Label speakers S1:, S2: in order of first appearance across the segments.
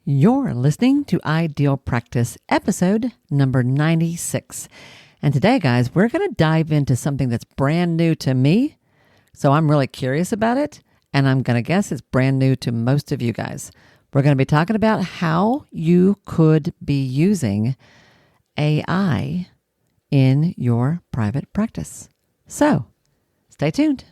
S1: You're listening to Ideal Practice, episode number 96. And today, guys, we're going to dive into something that's brand new to me. So I'm really curious about it. And I'm going to guess it's brand new to most of you guys. We're going to be talking about how you could be using AI in your private practice. So stay tuned.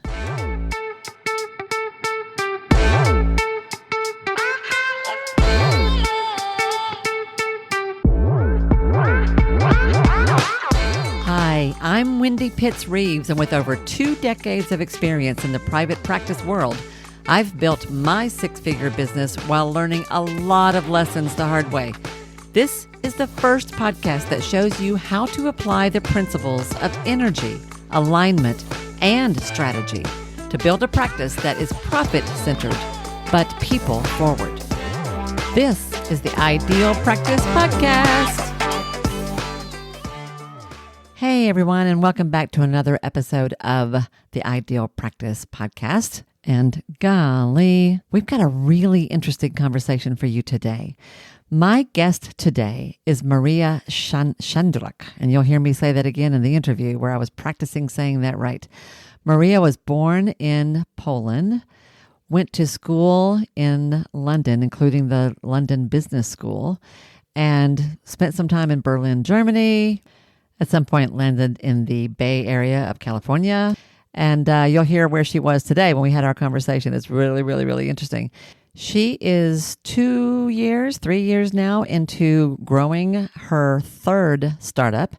S1: Hi, I'm Wendy Pitts-Reeves, and with over 2 decades of experience in the private practice world, I've built my 6-figure business while learning a lot of lessons the hard way. This is the first podcast that shows you how to apply the principles of energy, alignment, and strategy to build a practice that is profit-centered, but people-forward. This is the Ideal Practice Podcast. Hey, everyone, and welcome back to another episode of the Ideal Practice Podcast. And golly, we've got a really interesting conversation for you today. My guest today is Maria Szandrach, and you'll hear me say that again in the interview where I was practicing saying that right. Maria was born in Poland, went to school in London, including the London Business School, and spent some time in Berlin, Germany. At some point landed in the Bay Area of California. And you'll hear where she was today when we had our conversation. It's really, really, really interesting. She is 3 years now into growing her 3rd startup.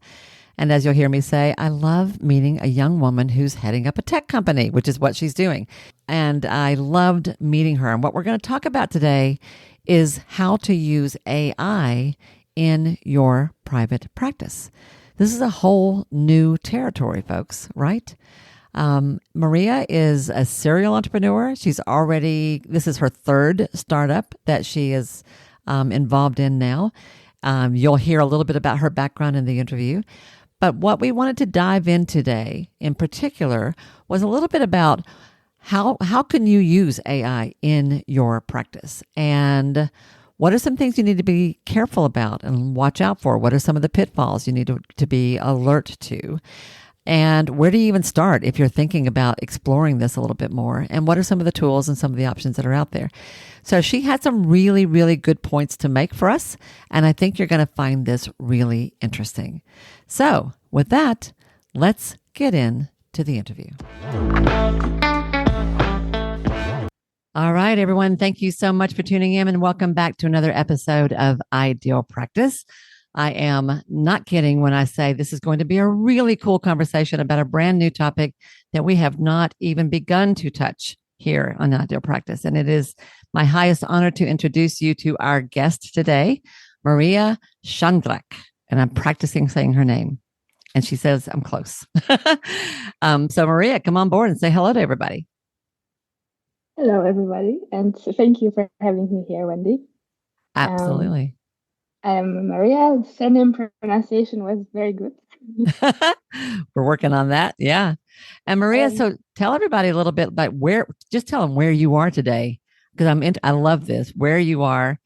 S1: And as you'll hear me say, I love meeting a young woman who's heading up a tech company, which is what she's doing. And I loved meeting her. And what we're going to talk about today is how to use AI in your private practice. This is a whole new territory, folks, right? Maria is a serial entrepreneur. This is her 3rd startup that she is involved in now. You'll hear a little bit about her background in the interview. But what we wanted to dive in today in particular was a little bit about how can you use AI in your practice, and what are some things you need to be careful about and watch out for? What are some of the pitfalls you need to be alert to? And where do you even start if you're thinking about exploring this a little bit more? And what are some of the tools and some of the options that are out there? So she had some really, really good points to make for us. And I think you're going to find this really interesting. So with that, let's get into the interview. All right, everyone. Thank you so much for tuning in and welcome back to another episode of Ideal Practice. I am not kidding when I say this is going to be a really cool conversation about a brand new topic that we have not even begun to touch here on Ideal Practice. And it is my highest honor to introduce you to our guest today, Maria Szandrach. And I'm practicing saying her name. And she says I'm close. So Maria, come on board and say hello to everybody.
S2: Hello, everybody, and thank you for having me here, Wendy.
S1: Absolutely.
S2: I'm Maria. Surname pronunciation was very good.
S1: We're working on that. Yeah. And Maria, so tell everybody a little bit about just tell them where you are today, because I love this, where you are,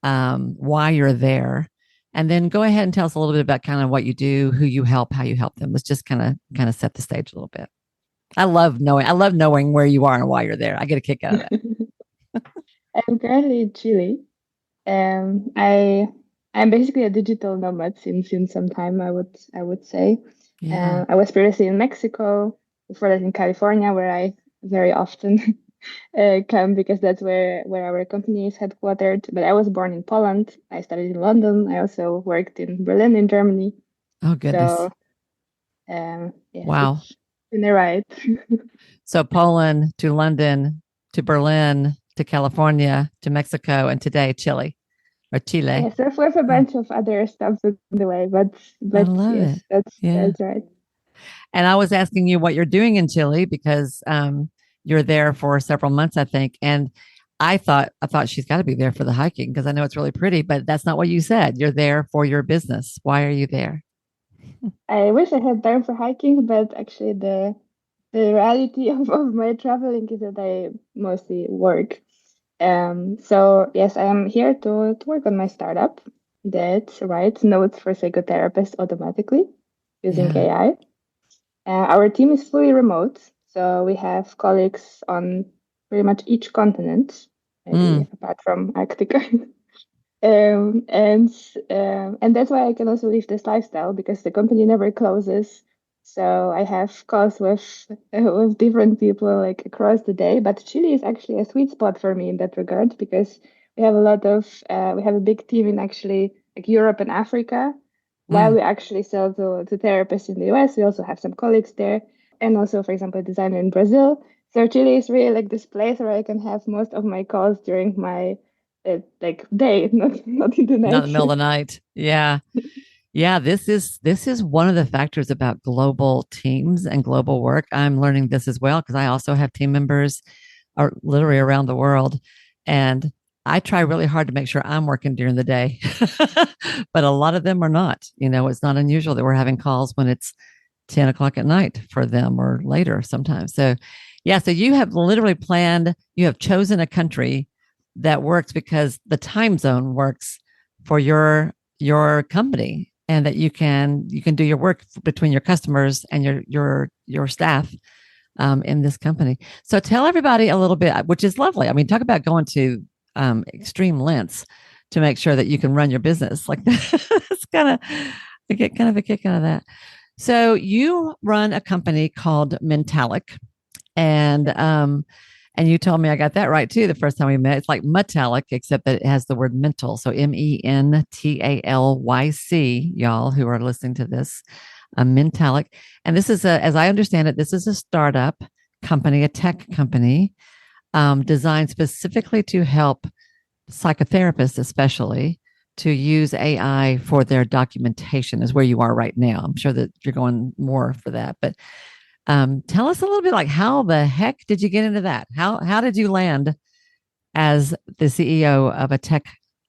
S1: why you're there. And then go ahead and tell us a little bit about kind of what you do, who you help, how you help them. Let's just kind of set the stage a little bit. I love knowing where you are and why you're there. I get a kick out of that.
S2: I'm currently in Chile. I'm basically a digital nomad since some time, I would say.
S1: Yeah.
S2: I was previously in Mexico, before that in California, where I very often come because that's where our company is headquartered. But I was born in Poland. I studied in London. I also worked in Berlin, in Germany.
S1: Oh, goodness.
S2: So,
S1: wow.
S2: In the right.
S1: So Poland to London to Berlin to California to Mexico and today Chile.
S2: Yes, with a bunch of other stuff in the way, but
S1: I love it.
S2: That's right.
S1: And I was asking you what you're doing in Chile because you're there for several months, I think, and I thought she's got to be there for the hiking because I know it's really pretty, but that's not what you said. You're there for your business. Why are you there?
S2: I wish I had time for hiking, but actually the reality of my traveling is that I mostly work. So yes, I am here to work on my startup that writes notes for psychotherapists automatically using
S1: Yeah.
S2: AI. Our team is fully remote, so we have colleagues on pretty much each continent, maybe
S1: Mm.
S2: apart from Arctica. Um, and and that's why I can also live this lifestyle because the company never closes. So I have calls with different people like across the day. But Chile is actually a sweet spot for me in that regard because we have a big team in actually like Europe and Africa. While
S1: Mm.
S2: we actually sell to therapists in the US, we also have some colleagues there, and also, for example, a designer in Brazil. So Chile is really like this place where I can have most of my calls during my like day, not in the
S1: Not in
S2: night
S1: the middle of the
S2: shift.
S1: night. Yeah. Yeah, this is one of the factors about global teams and global work. I'm learning this as well because I also have team members are literally around the world, and I try really hard to make sure I'm working during the day. But a lot of them are not. It's not unusual that we're having calls when it's 10 o'clock at night for them or later sometimes. So yeah, so you have literally planned, you have chosen a country that works because the time zone works for your company, and that you can do your work between your customers and your staff in this company. So tell everybody a little bit, which is lovely. I mean, talk about going to extreme lengths to make sure that you can run your business like that. It's kind of, I get kind of a kick out of that. So you run a company called Mentalyc, and you told me I got that right too the first time we met. It's like metallic, except that it has the word mental. So Mentalyc, y'all who are listening to this, a Mentalyc. And this is as I understand it, this is a startup company, a tech company, designed specifically to help psychotherapists, especially to use AI for their documentation, is where you are right now. I'm sure that you're going more for that, but tell us a little bit, like, how the heck did you get into that? How did you land as the CEO of a tech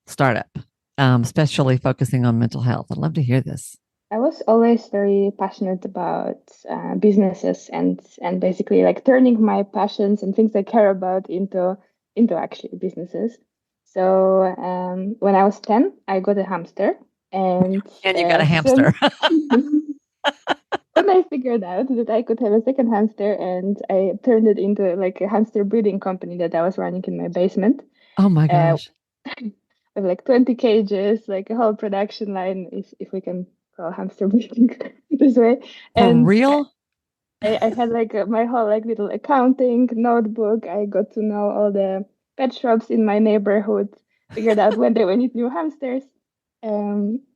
S1: startup, especially focusing on mental health? I'd love to hear this.
S2: I was always very passionate about businesses and basically like turning my passions and things I care about into actually businesses. So when I was 10, I got a hamster, and
S1: And you got a
S2: soon
S1: hamster.
S2: then I figured out that I could have a second hamster, and I turned it into like a hamster breeding company that I was running in my basement.
S1: Oh my
S2: Uh,
S1: gosh.
S2: with like 20 cages, like a whole production line, if we can call hamster breeding this way.
S1: For
S2: And
S1: real?
S2: I had like my whole like little accounting notebook. I got to know all the pet shops in my neighborhood, figured out when they would need new hamsters.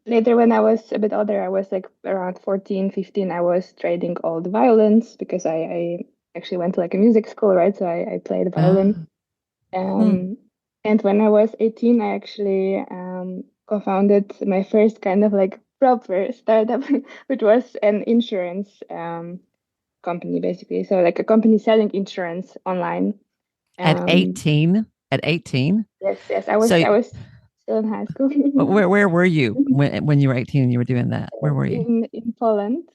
S2: Later, when I was a bit older, I was like around 14, 15, I was trading old violins because I actually went to like a music school, right? So I played violin.
S1: Uh, hmm.
S2: Um, and when I was 18, I actually co-founded my first kind of like proper startup, which was an insurance company, basically. So like a company selling insurance online.
S1: At
S2: Um,
S1: 18, at 18.
S2: yes, yes,
S1: So
S2: I was still in high school
S1: where were you when you were 18 and you were doing that? Where were you?
S2: in Poland.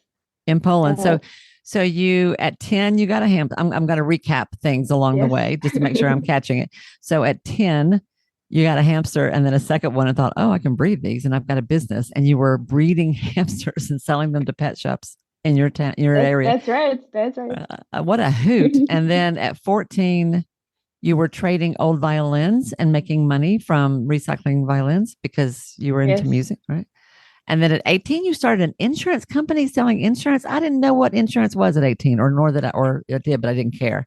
S1: In Poland.
S2: Uh,
S1: So you at 10, you got a ham. I'm going to recap things along the
S2: yes.
S1: way just to make sure I'm catching it. So at 10, you got a hamster, and then a second one, and thought, oh, I can breed these, and I've got a business. And you were breeding hamsters and selling them to pet shops in your town, your area.
S2: That's right. That's right.
S1: What a hoot. And then at 14, you were trading old violins and making money from recycling violins because you were into
S2: Yes.
S1: music, right? And then at 18, you started an insurance company selling insurance. I didn't know what insurance was at 18, or nor that or I did, but I didn't care.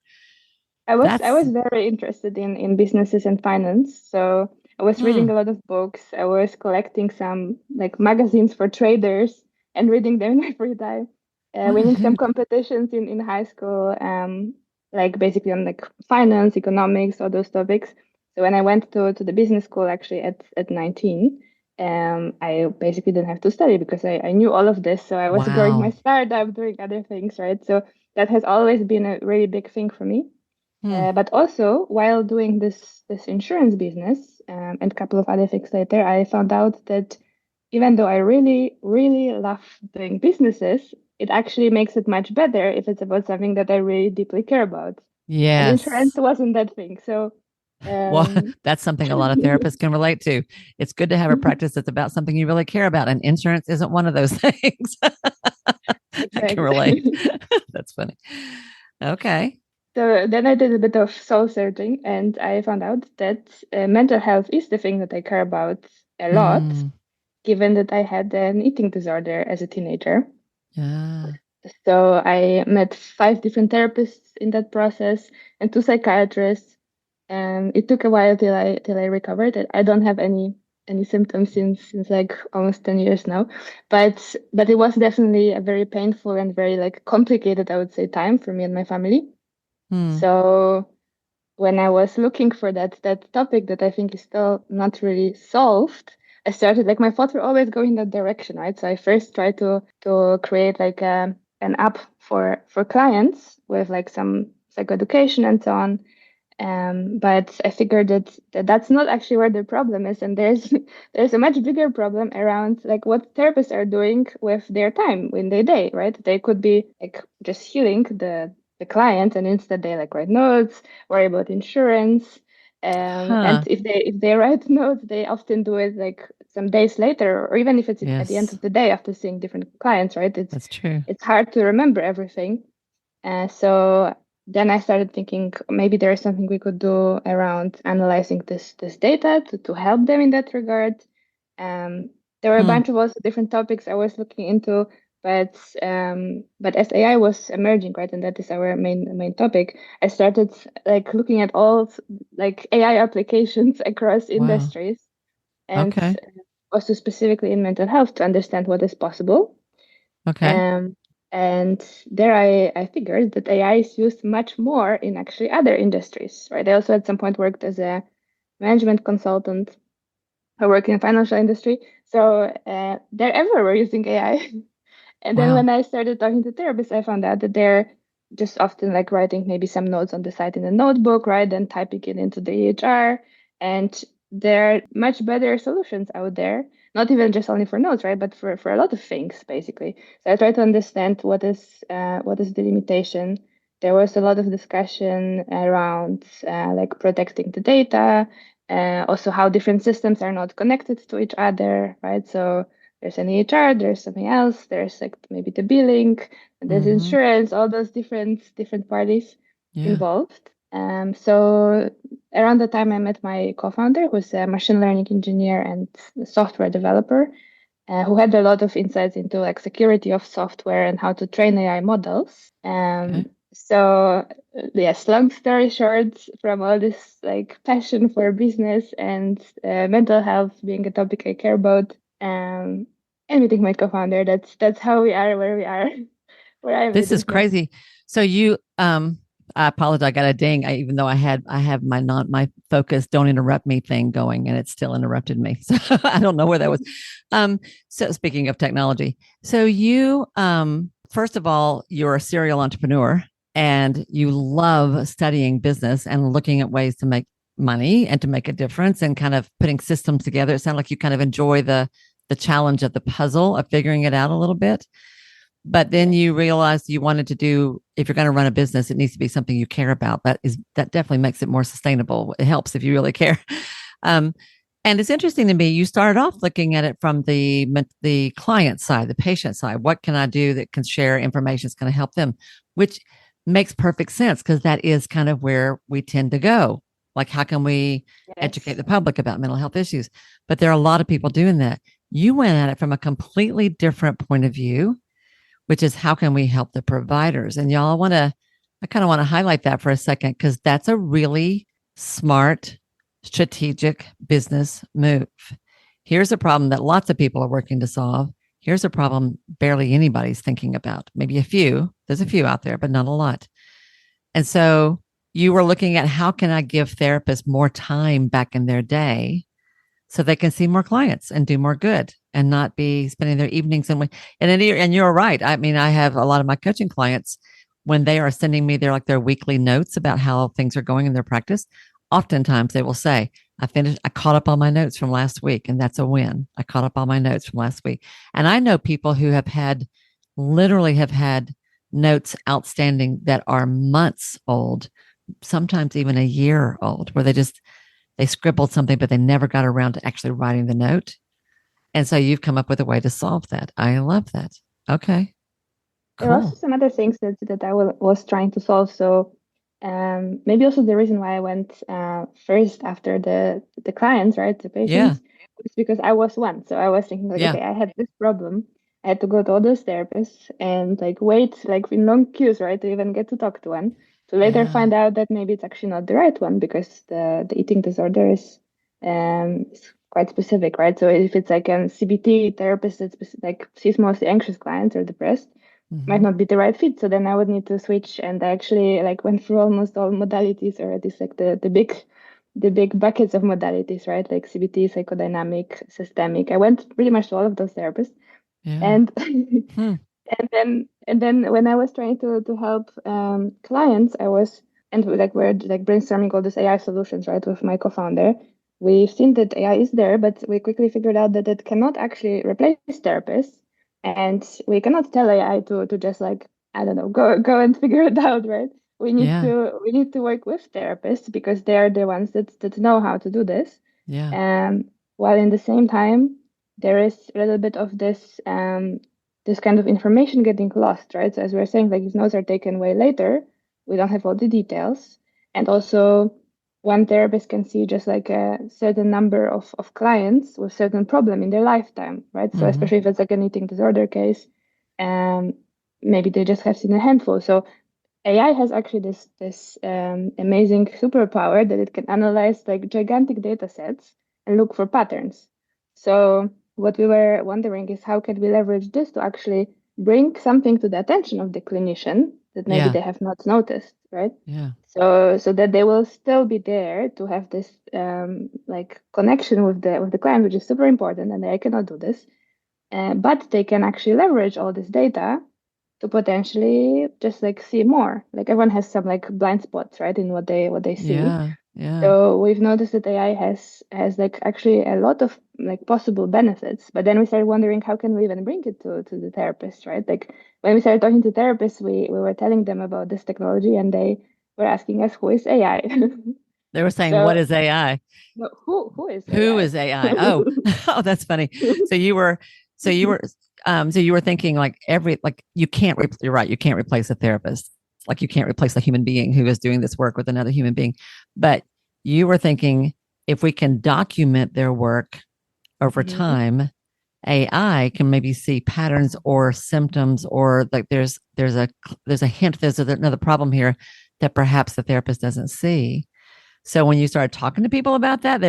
S2: I
S1: That's
S2: was very interested in businesses and finance. So I was reading
S1: hmm.
S2: a lot of books. I was collecting some like magazines for traders and reading them in my free time.
S1: What a
S2: Winning some
S1: hoot.
S2: competitions in high school, like basically on like finance, economics, all those topics. So when I went to the business school actually at 19, I basically didn't have to study because I knew all of this. So I was growing my
S1: Wow.
S2: startup, doing other things, right? So that has always been a really big thing for me.
S1: Hmm.
S2: But also, while doing this insurance business and a couple of other things later, I found out that even though I really, really love doing businesses, it actually makes it much better if it's about something that I really deeply care about. And insurance
S1: Yes.
S2: wasn't that thing. So
S1: Well,
S2: Um,
S1: that's something a lot of therapists can relate to. It's good to have a practice that's about something you really care about, and insurance isn't one of those things. I can relate.
S2: exactly.
S1: That's funny. Okay.
S2: So then I did a bit of soul searching, and I found out that mental health is the thing that I care about a lot,
S1: Mm,
S2: given that I had an eating disorder as a teenager.
S1: yeah.
S2: So I met 5 different therapists in that process and 2 psychiatrists. And it took a while till I recovered. I don't have any symptoms since like almost 10 years now. But it was definitely a very painful and very like complicated, I would say, time for me and my family.
S1: Mm,
S2: So when I was looking for that topic that I think is still not really solved, I started like my thoughts were always going that direction, right? So I first tried to create like an app for clients with like some psychoeducation and so on. But I figured that that's not actually where the problem is, and there's a much bigger problem around like what therapists are doing with their time in their day, right? They could be like just healing the client, and instead they like write notes, worry about insurance, and
S1: huh.
S2: if they write notes, they often do it like some days later, or even if it's at the end
S1: Yes,
S2: of the day after seeing different clients, right?
S1: that's true.
S2: It's hard to remember everything. So then I started thinking maybe there is something we could do around analyzing this data to help them in that regard. Um, there were a
S1: Hmm.
S2: bunch of also different topics I was looking into, but as AI was emerging, right, and that is our main topic, I started like looking at all like AI applications across
S1: Wow.
S2: industries and
S1: Okay.
S2: also specifically in mental health to understand what is possible.
S1: Okay.
S2: Um, and there I figured that AI is used much more in actually other industries, right? I also at some point worked as a management consultant. I work in the financial industry. So they're everywhere using AI. And then
S1: Wow.
S2: when I started talking to therapists, I found out that they're just often like writing maybe some notes on the side in a notebook, right? Then typing it into the EHR. And there are much better solutions out there, not even just only for notes, right? But for a lot of things, basically. So I try to understand what is the limitation. There was a lot of discussion around like protecting the data, also how different systems are not connected to each other, right? So there's an EHR, there's something else, there's like maybe the billing, and there's
S1: Mm-hmm.
S2: insurance, all those different parties
S1: Yeah.
S2: involved. So around the time I met my co-founder, who's a machine learning engineer and a software developer, who had a lot of insights into like security of software and how to train AI models.
S1: Okay.
S2: So yes, long story short, from all this like passion for business and mental health being a topic I care about, and meeting my co-founder, that's how we are where we are, where I am
S1: This is
S2: sitting here.
S1: crazy. So you I apologize. I got a ding. Even though I have my focus, don't interrupt me thing going, and it still interrupted me. So I don't know where that was. Um, so speaking of technology, so you first of all, you're a serial entrepreneur and you love studying business and looking at ways to make money and to make a difference and kind of putting systems together. It sounds like you kind of enjoy the challenge of the puzzle of figuring it out a little bit. But then
S2: Yes.
S1: you realize you wanted to do, if you're going to run a business, it needs to be something you care about. That definitely makes it more sustainable. It helps if you really care. Um, and it's interesting to me. You started off looking at it from the client side, the patient side. What can I do that can share information that's going to help them? Which makes perfect sense because that is kind of where we tend to go. Like, how can we educate
S2: Yes.
S1: the public about mental health issues? But there are a lot of people doing that. You went at it from a completely different point of view, which is how can we help the providers? And y'all I kind of want to highlight that for a second because that's a really smart, strategic business move. Here's a problem that lots of people are working to solve. Here's a problem barely anybody's thinking about. Maybe a few. There's a few out there, but not a lot. And so you were looking at how can I give therapists more time back in their day so they can see more clients and do more good and not be spending their evenings and you're right. I mean, I have a lot of my coaching clients when they are sending me their weekly notes about how things are going in their practice. Oftentimes they will say, I caught up on my notes from last week, and that's a win. I caught up on my notes from last week. And I know people who literally have had notes outstanding that are months old sometimes even a year old, where they scribbled something, but they never got around to actually writing the note. And so you've come up with a way to solve that. I love that. Okay,
S2: There are also
S1: cool.
S2: some other things that was trying to solve. So maybe also the reason why I went first after the clients, right, the
S1: Yeah,
S2: patients, was because I was one. So I was thinking like,
S1: yeah,
S2: okay, I had this problem. I had to go to all those therapists and like wait like in long queues, right, to even get to talk to one. To later
S1: yeah,
S2: find out that maybe it's actually not the right one because the eating disorder is quite specific, right? So if it's like a CBT therapist that's like sees mostly anxious clients or depressed, might
S1: hmm,
S2: not be the right fit. So then I would need to switch. And I actually like went through almost all modalities, or at least like the big buckets of modalities, right? Like CBT, psychodynamic, systemic. I went pretty much to all of those therapists.
S1: yeah,
S2: And
S1: hmm,
S2: and then when I was trying to help clients, I was and like we're like brainstorming all these AI solutions, right, with my co-founder. We've seen that AI is there, but we quickly figured out that it cannot actually replace therapists, and we cannot tell AI to just like I don't know go and figure it out, right?
S1: yeah,
S2: We need to work with therapists because they are the ones that know how to do this.
S1: yeah,
S2: While in the same time, there is a little bit of this kind of information getting lost, right? So as we were saying, like these notes are taken way later. We don't have all the details. And also one therapist can see just like a certain number of clients with certain problem in their lifetime, right? So
S1: hmm,
S2: especially if it's like an eating disorder case, um, maybe they just have seen a handful. So AI has actually this amazing superpower that it can analyze like gigantic data sets and look for patterns. So what we were wondering is how can we leverage this to actually bring something to the attention of the clinician that maybe
S1: yeah,
S2: they have not noticed, right?
S1: yeah,
S2: So that they will still be there to have this like connection with the client, which is super important, and they cannot do this. But they can actually leverage all this data to potentially just like see more. Like everyone has some like blind spots, right, in what they see.
S1: yeah, yeah,
S2: So we've noticed that AI has like actually a lot of like possible benefits. But then we started wondering how can we even bring it to the therapist, right? Like when we started talking to therapists, we were telling them about this technology and they were asking us who is AI.
S1: they were saying,
S2: So
S1: what is AI?
S2: no, who is
S1: Who
S2: AI?
S1: is AI? Oh, oh, that's funny. So you were, so you were, so you were thinking like you can't, you're right. You can't replace a therapist. Like you can't replace a human being who is doing this work with another human being. But you were thinking if we can document their work over
S2: Mhm.
S1: time, AI can maybe see patterns or symptoms, or like there's a hint, there's another problem here that perhaps the therapist doesn't see. So when you started talking to people about that,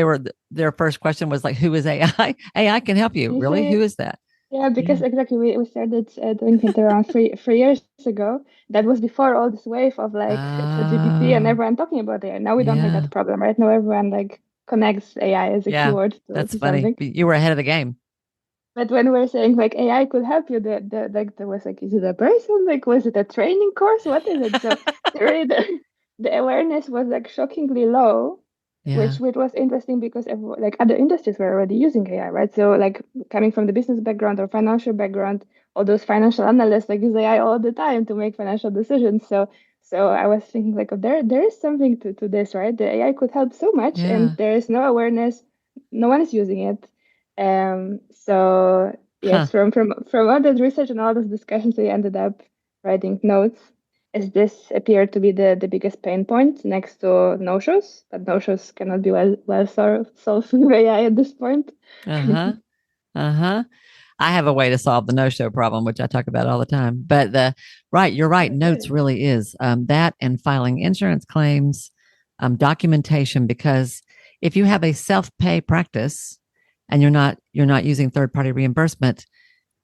S1: their first question was like, "Who is AI? AI can help you, really? Who
S2: Usually,
S1: is that?"
S2: yeah,
S1: Yeah.
S2: because exactly we started doing it around three years ago. That was before all this wave of like ChatGPT and
S1: Oh,
S2: everyone talking about AI. Now we don't have
S1: yeah,
S2: that problem, right? Now everyone like connects AI as a
S1: yeah.
S2: keyword
S1: That's
S2: to
S1: funny.
S2: something.
S1: You were ahead of the game.
S2: But when we were saying like AI could help you, the like there was like, is it a person? Like, was it a training course? What is it? So really the awareness was like shockingly low,
S1: Yeah,
S2: which was interesting because like other industries were already using AI, right? So like coming from the business background or financial background, all those financial analysts like use AI all the time to make financial decisions. So I was thinking like, oh, there is something to this, right? The AI could help so much, and
S1: yeah.
S2: there is no awareness. No one is using it. So
S1: Huh.
S2: yes, from all that research and all those discussions, we ended up writing notes. As this appeared to be the biggest pain point next to no-shows, but no-shows cannot be well solved with AI at this point.
S1: Uh huh. Uh huh. I have a way to solve the no-show problem, which I talk about all the time. But you're right. Notes
S2: Okay.
S1: really is that and filing insurance claims, documentation. Because if you have a self-pay practice and you're not using third-party reimbursement,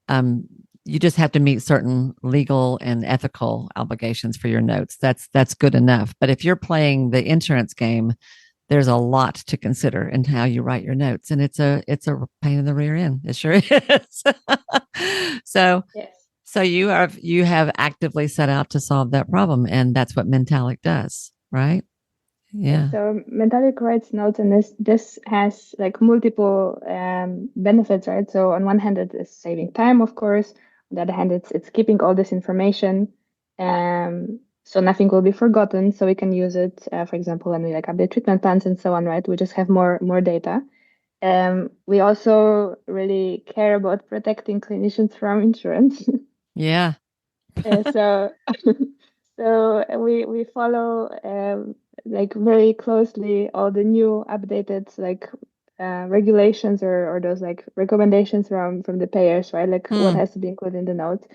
S1: um, you just have to meet certain legal and ethical obligations for your notes. That's good enough. But if you're playing the insurance game, there's a lot to consider in how you write your notes, and it's a pain in the rear end. It sure is. so
S2: Yes.
S1: so you have actively set out to solve that problem, and that's what Mentalyc does, right?
S2: Yes,
S1: Yeah,
S2: so Mentalyc writes notes, and this has like multiple benefits, right? So on one hand, it is saving time, of course. On the other hand, it's keeping all this information. So nothing will be forgotten. So we can use it, for example, when we like update treatment plans and so on, right? We just have more data. We also really care about protecting clinicians from insurance.
S1: Yeah.
S2: So we follow like very closely all the new updated like regulations or those like recommendations from the payers, right? Like what
S1: Hmm.
S2: has to be included in the notes.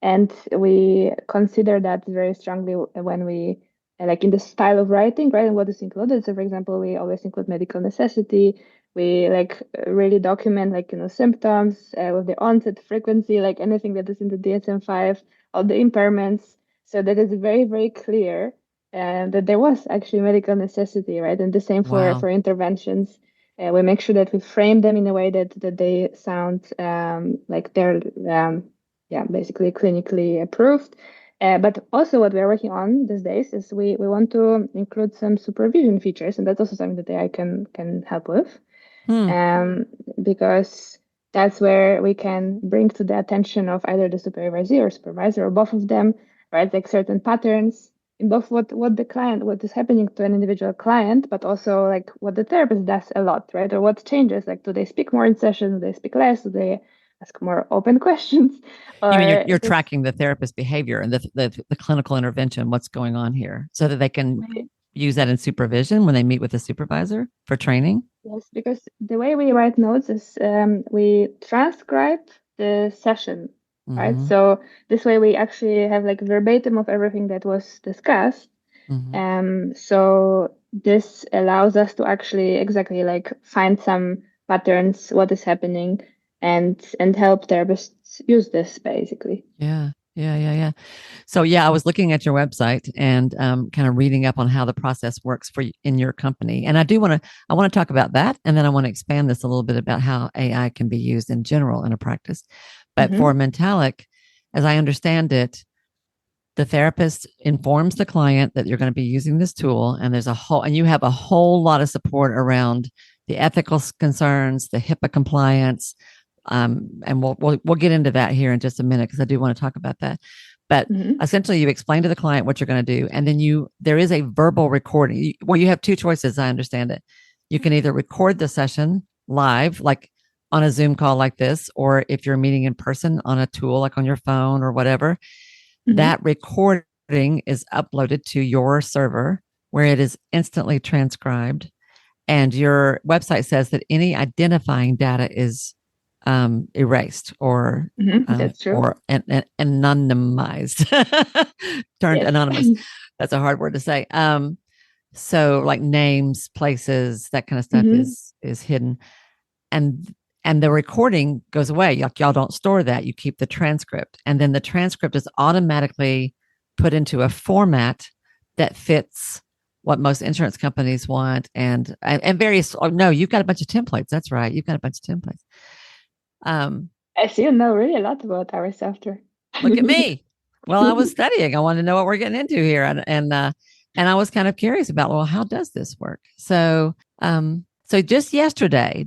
S2: And we consider that very strongly when we like in the style of writing, right? And what is included. So for example, we always include medical necessity. We like really document like symptoms with the onset, frequency, like anything that is in the DSM-5, all the impairments. So that is very clear that there was actually medical necessity, right? And the same
S1: Wow.
S2: for interventions. We make sure that we frame them in a way that they sound like they're yeah, basically clinically approved. But also what we're working on these days is we want to include some supervision features, and that's also something that AI can help with,
S1: Hmm.
S2: um, because that's where we can bring to the attention of either the supervisor or both of them, right? Like certain patterns in both what the client, what is happening to an individual client, but also like what the therapist does a lot, right? Or what changes, like do they speak more in sessions, do they speak less, do they ask more open questions,
S1: You mean
S2: or
S1: you're
S2: just
S1: tracking the therapist behavior and the clinical intervention, what's going on here, so that they can use that in supervision when they meet with a supervisor for training?
S2: yes, because the way we write notes is we transcribe the session, right?
S1: Mm-hmm.
S2: So this way we actually have like verbatim of everything that was discussed.
S1: Mm-hmm.
S2: So this allows us to actually exactly like find some patterns, what is happening, and help therapists use this basically.
S1: Yeah. Yeah. Yeah. Yeah. So yeah, I was looking at your website and kind of reading up on how the process works for in your company. And I want to talk about that, and then I want to expand this a little bit about how AI can be used in general in a practice. But for
S2: Mm-hmm.
S1: Mentalyc, as I understand it, the therapist informs the client that you're going to be using this tool, and you have a whole lot of support around the ethical concerns, the HIPAA compliance, and we'll get into that here in just a minute because I do want to talk about that. But
S2: Mm-hmm.
S1: essentially, you explain to the client what you're going to do, and then there is a verbal recording. Well, you have two choices. I understand it. You can either record the session live, like on a Zoom call like this, or if you're meeting in person on a tool like on your phone or whatever,
S2: Mm-hmm.
S1: that recording is uploaded to your server where it is instantly transcribed. And your website says that any identifying data is erased
S2: Mm-hmm. That's true.
S1: or anonymized, turned
S2: Yes.
S1: anonymous. That's a hard word to say. So like names, places, that kind of stuff
S2: Mm-hmm.
S1: is hidden, and the recording goes away. Y'all don't store that. You keep the transcript, and then the transcript is automatically put into a format that fits what most insurance companies want, and various. Oh, no, you've got a bunch of templates. That's right. You've got a bunch of templates. Um,
S2: I still know really a lot about our software.
S1: Look at me. Well, I was studying. I wanted to know what we're getting into here, and I was kind of curious about, well, how does this work? So just yesterday,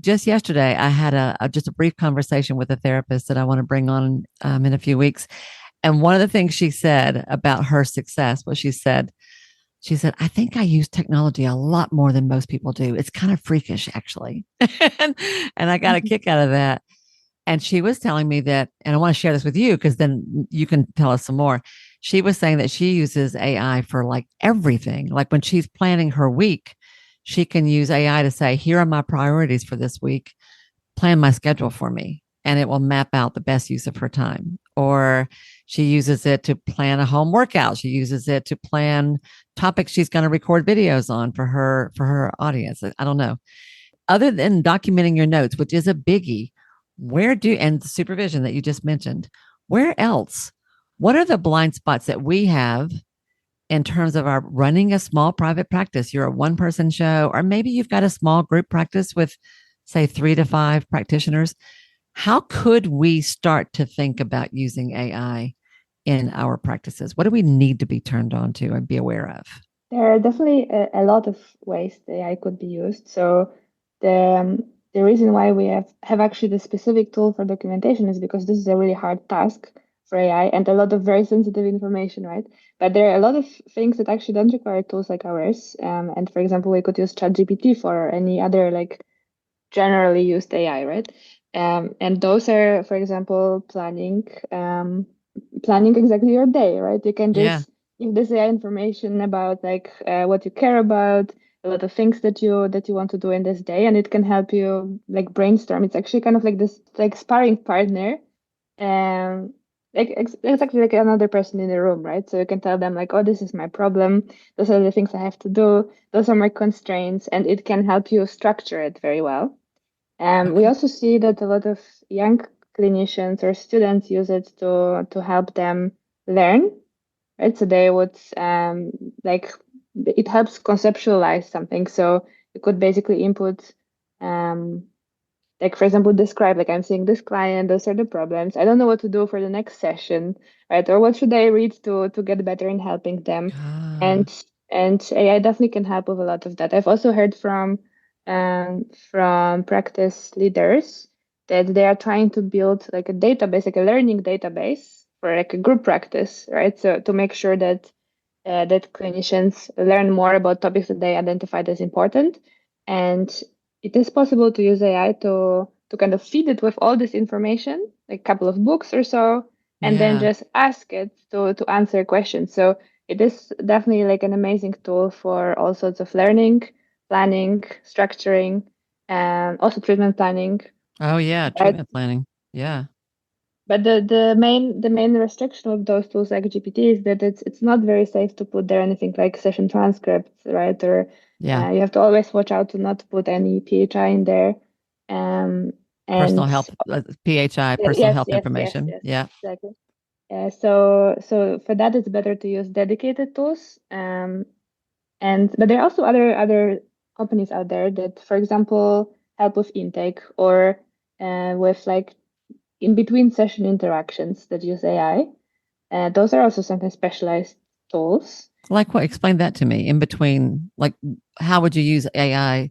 S1: I had just a brief conversation with a therapist that I want to bring on in a few weeks. And one of the things she said about her success was she said, I think I use technology a lot more than most people do. It's kind of freakish, actually. and, and I got a kick out of that. And she was telling me that, and I want to share this with you because then you can tell us some more. She was saying that she uses AI for like everything. Like when she's planning her week, she can use AI to say, here are my priorities for this week, plan my schedule for me. And it will map out the best use of her time. Or she uses it to plan a home workout. She uses it to plan topics she's going to record videos on for her audience. I don't know. Other than documenting your notes, which is a biggie, and the supervision that you just mentioned, where else? What are the blind spots that we have in terms of our running a small private practice? You're a one person show, or maybe you've got a small group practice with, say, 3 to 5 practitioners. How could we start to think about using AI in our practices? What do we need to be turned on to and be aware of?
S2: There are definitely a lot of ways the AI could be used. So the reason why we have actually the specific tool for documentation is because this is a really hard task. for AI and a lot of very sensitive information, right? But there are a lot of things that actually don't require tools like ours. And for example, we could use ChatGPT for any other like generally used AI, right? And those are, for example, planning exactly your day, right? You can
S1: Yeah.
S2: just give this AI information about like what you care about, a lot of things that you want to do in this day, and it can help you like brainstorm. It's actually kind of like this like sparring partner, um, like exactly like another person in the room, right? So you can tell them like, oh, this is my problem. Those are the things I have to do. Those are my constraints, and it can help you structure it very well. We
S1: Okay.
S2: also see that a lot of young clinicians or students use it to help them learn, right? So they would like it helps conceptualize something. So you could basically input um, like for example describe like I'm seeing this client, those are the problems, I don't know what to do for the next session, right? Or what should I read to get better in helping them.
S1: Ah,
S2: And and AI definitely can help with a lot of that. I've also heard from practice leaders that they are trying to build like a database, like a learning database for like a group practice, right? So to make sure that clinicians learn more about topics that they identified as important. And it is possible to use AI to kind of feed it with all this information, like a couple of books or so, and then
S1: yeah.
S2: just ask it to answer questions. So it is definitely like an amazing tool for all sorts of learning, planning, structuring, and also treatment planning.
S1: Oh, yeah.
S2: Right?
S1: Treatment planning. Yeah.
S2: But the main restriction of those tools like GPT is that it's not very safe to put there anything like session transcripts, right? Or
S1: Yeah.
S2: you have to always watch out to not put any PHI in there. Um,
S1: Personal
S2: and
S1: health, PHI, personal
S2: yes,
S1: health
S2: yes, yes,
S1: information.
S2: yes,
S1: Yeah.
S2: exactly. So for that, it's better to use dedicated tools. And but there are also other companies out there that, for example, help with intake or with like in between session interactions that use AI. Those are also sometimes specialized tools.
S1: Like what? Explain that to me. In between, like, how would you use AI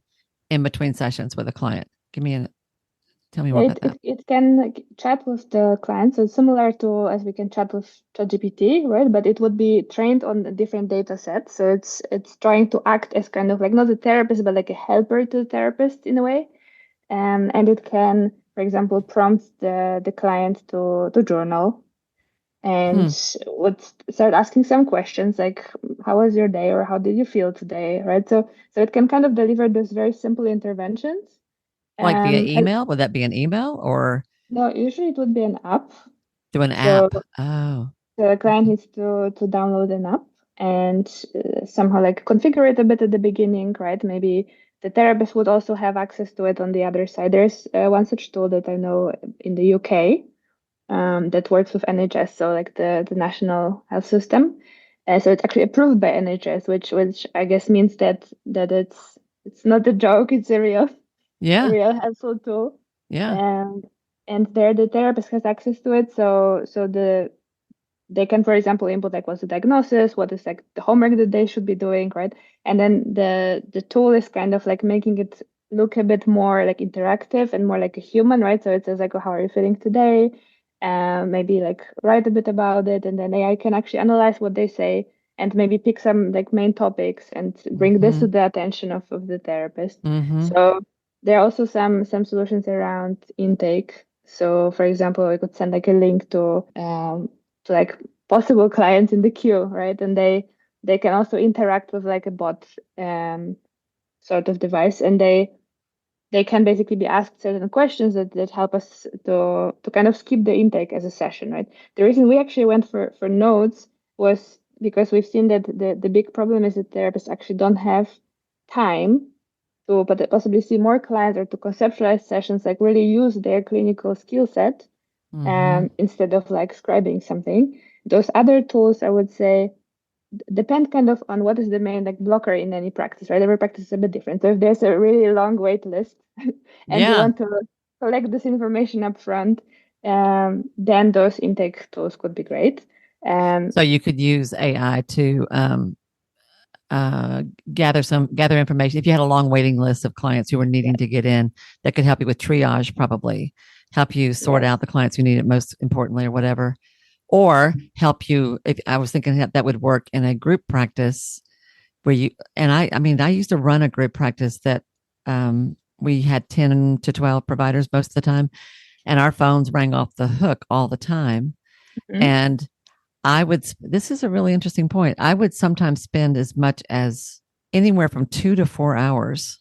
S1: in between sessions with a client? Tell me more
S2: It,
S1: about that.
S2: it, it can like, chat with the client, so it's similar to as we can chat with ChatGPT, right? But it would be trained on a different data set. So it's trying to act as kind of like not a therapist, but like a helper to the therapist in a way. And it can, for example, prompt the client to journal and
S1: Hmm.
S2: would start asking some questions like how was your day or how did you feel today, right? So it can kind of deliver those very simple interventions.
S1: Like via
S2: um and-
S1: email? Would that be an email or
S2: no, usually it would be an app.
S1: do an
S2: So
S1: app? Oh,
S2: the client
S1: okay.
S2: needs to download an app and somehow like configure it a bit at the beginning, right? Maybe the therapist would also have access to it on the other side. There's one such tool that I know in the UK, that works with NHS, so like the national health system. So it's actually approved by NHS, which I guess means that it's not a joke; it's a
S1: Yeah.
S2: real helpful tool.
S1: Yeah.
S2: Um, and there the therapist has access to it, so they can, for example, input like what's the diagnosis, what is like the homework that they should be doing, right? And then the tool is kind of like making it look a bit more like interactive and more like a human, right? So it says like, oh, how are you feeling today? Maybe like write a bit about it, and then AI can actually analyze what they say and maybe pick some like main topics and bring this
S1: Mm-hmm.
S2: to the attention of the therapist.
S1: Mm-hmm.
S2: So there are also some solutions around intake. So for example, we could send like a link to like possible clients in the queue, right? And they can also interact with like a bot sort of device, and they can basically be asked certain questions that help us to kind of skip the intake as a session, right? The reason we actually went for notes was because we've seen that the big problem is that therapists actually don't have time to but possibly see more clients or to conceptualize sessions, like really use their clinical skill set
S1: Mm-hmm.
S2: instead of like scribing something. Those other tools, I would say, depend kind of on what is the main like blocker in any practice, right? Every practice is a bit different. So if there's a really long wait list and you
S1: Yeah.
S2: want to collect this information up front, then those intake tools could be great. Um,
S1: So you could use AI to gather information. If you had a long waiting list of clients who were
S2: yeah,
S1: needing to get in, that could help you with triage, probably help you sort
S2: yes,
S1: out the clients who need it most importantly or whatever. or help you. If I was thinking that would work in a group practice where you, and I mean, I used to run a group practice that we had 10 to 12 providers most of the time, and our phones rang off the hook all the time.
S2: Mhm.
S1: And this is a really interesting point. I would sometimes spend as much as anywhere from 2 to 4 hours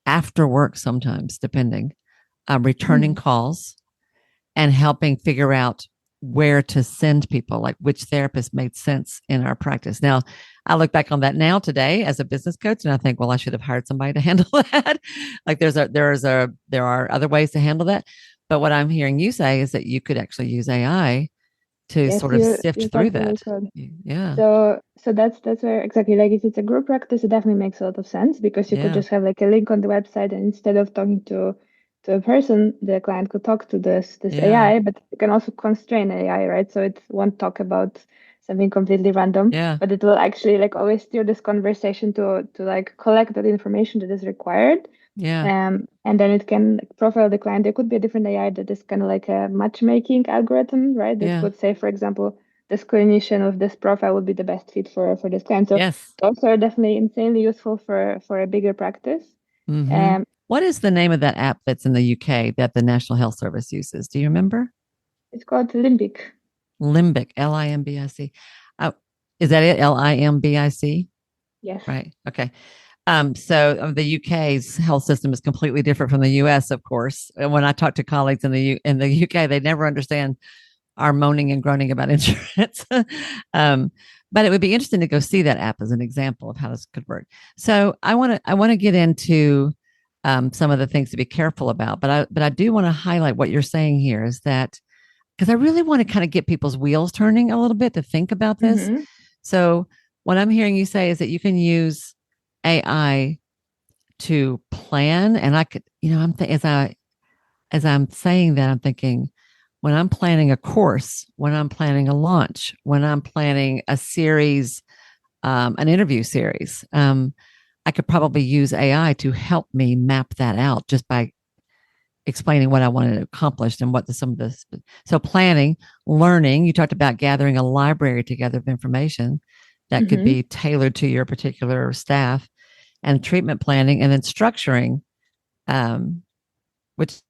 S1: after work, sometimes, depending, returning
S2: Mhm.
S1: calls and helping figure out where to send people, like which therapist made sense in our practice. Now, I look back on that now today as a business coach, and I think, well, I should have hired somebody to handle that. Like there are other ways to handle that. But what I'm hearing you say is that you could actually use AI to
S2: Yes,
S1: sort of
S2: you
S1: sift through
S2: totally
S1: that.
S2: could.
S1: Yeah.
S2: So that's where exactly, like if it's a group practice, it definitely makes a lot of sense because you could
S1: Yeah.
S2: just have like a link on the website, and instead of talking to a person, the client could talk to this
S1: Yeah.
S2: AI, but you can also constrain AI, right? So it won't talk about something completely random,
S1: Yeah.
S2: but it will actually like always steer this conversation to like collect that information that is required.
S1: Yeah.
S2: And then it can profile the client. There could be a different AI that is kind of like a matchmaking algorithm, right? That
S1: Yeah.
S2: could say, for example, this clinician of this profile would be the best fit for this client. So
S1: Yes.
S2: those are definitely insanely useful for a bigger practice.
S1: Mm-hmm.
S2: Um,
S1: What is the name of that app that's in the UK that the National Health Service uses? Do you remember?
S2: it's called Limbic.
S1: Limbic, Limbic. Oh, is that it? Limbic?
S2: Yes.
S1: Right. Okay. So the UK's health system is completely different from the US, of course. And when I talk to colleagues in the UK, they never understand our moaning and groaning about insurance. um, but it would be interesting to go see that app as an example of how this could work. So I want to get into some of the things to be careful about, but I do want to highlight what you're saying here is that because I really want to kind of get people's wheels turning a little bit to think about this.
S2: Mm-hmm.
S1: So what I'm hearing you say is that you can use AI to plan, and I could, as I'm saying that, I'm thinking when I'm planning a course, when I'm planning a launch, when I'm planning a series, an interview series, I could probably use AI to help me map that out just by explaining what I wanted to accomplish and what some of this. So planning, learning. You talked about gathering a library together of information that could
S2: Mm-hmm.
S1: be tailored to your particular staff, and treatment planning, and then structuring, um, which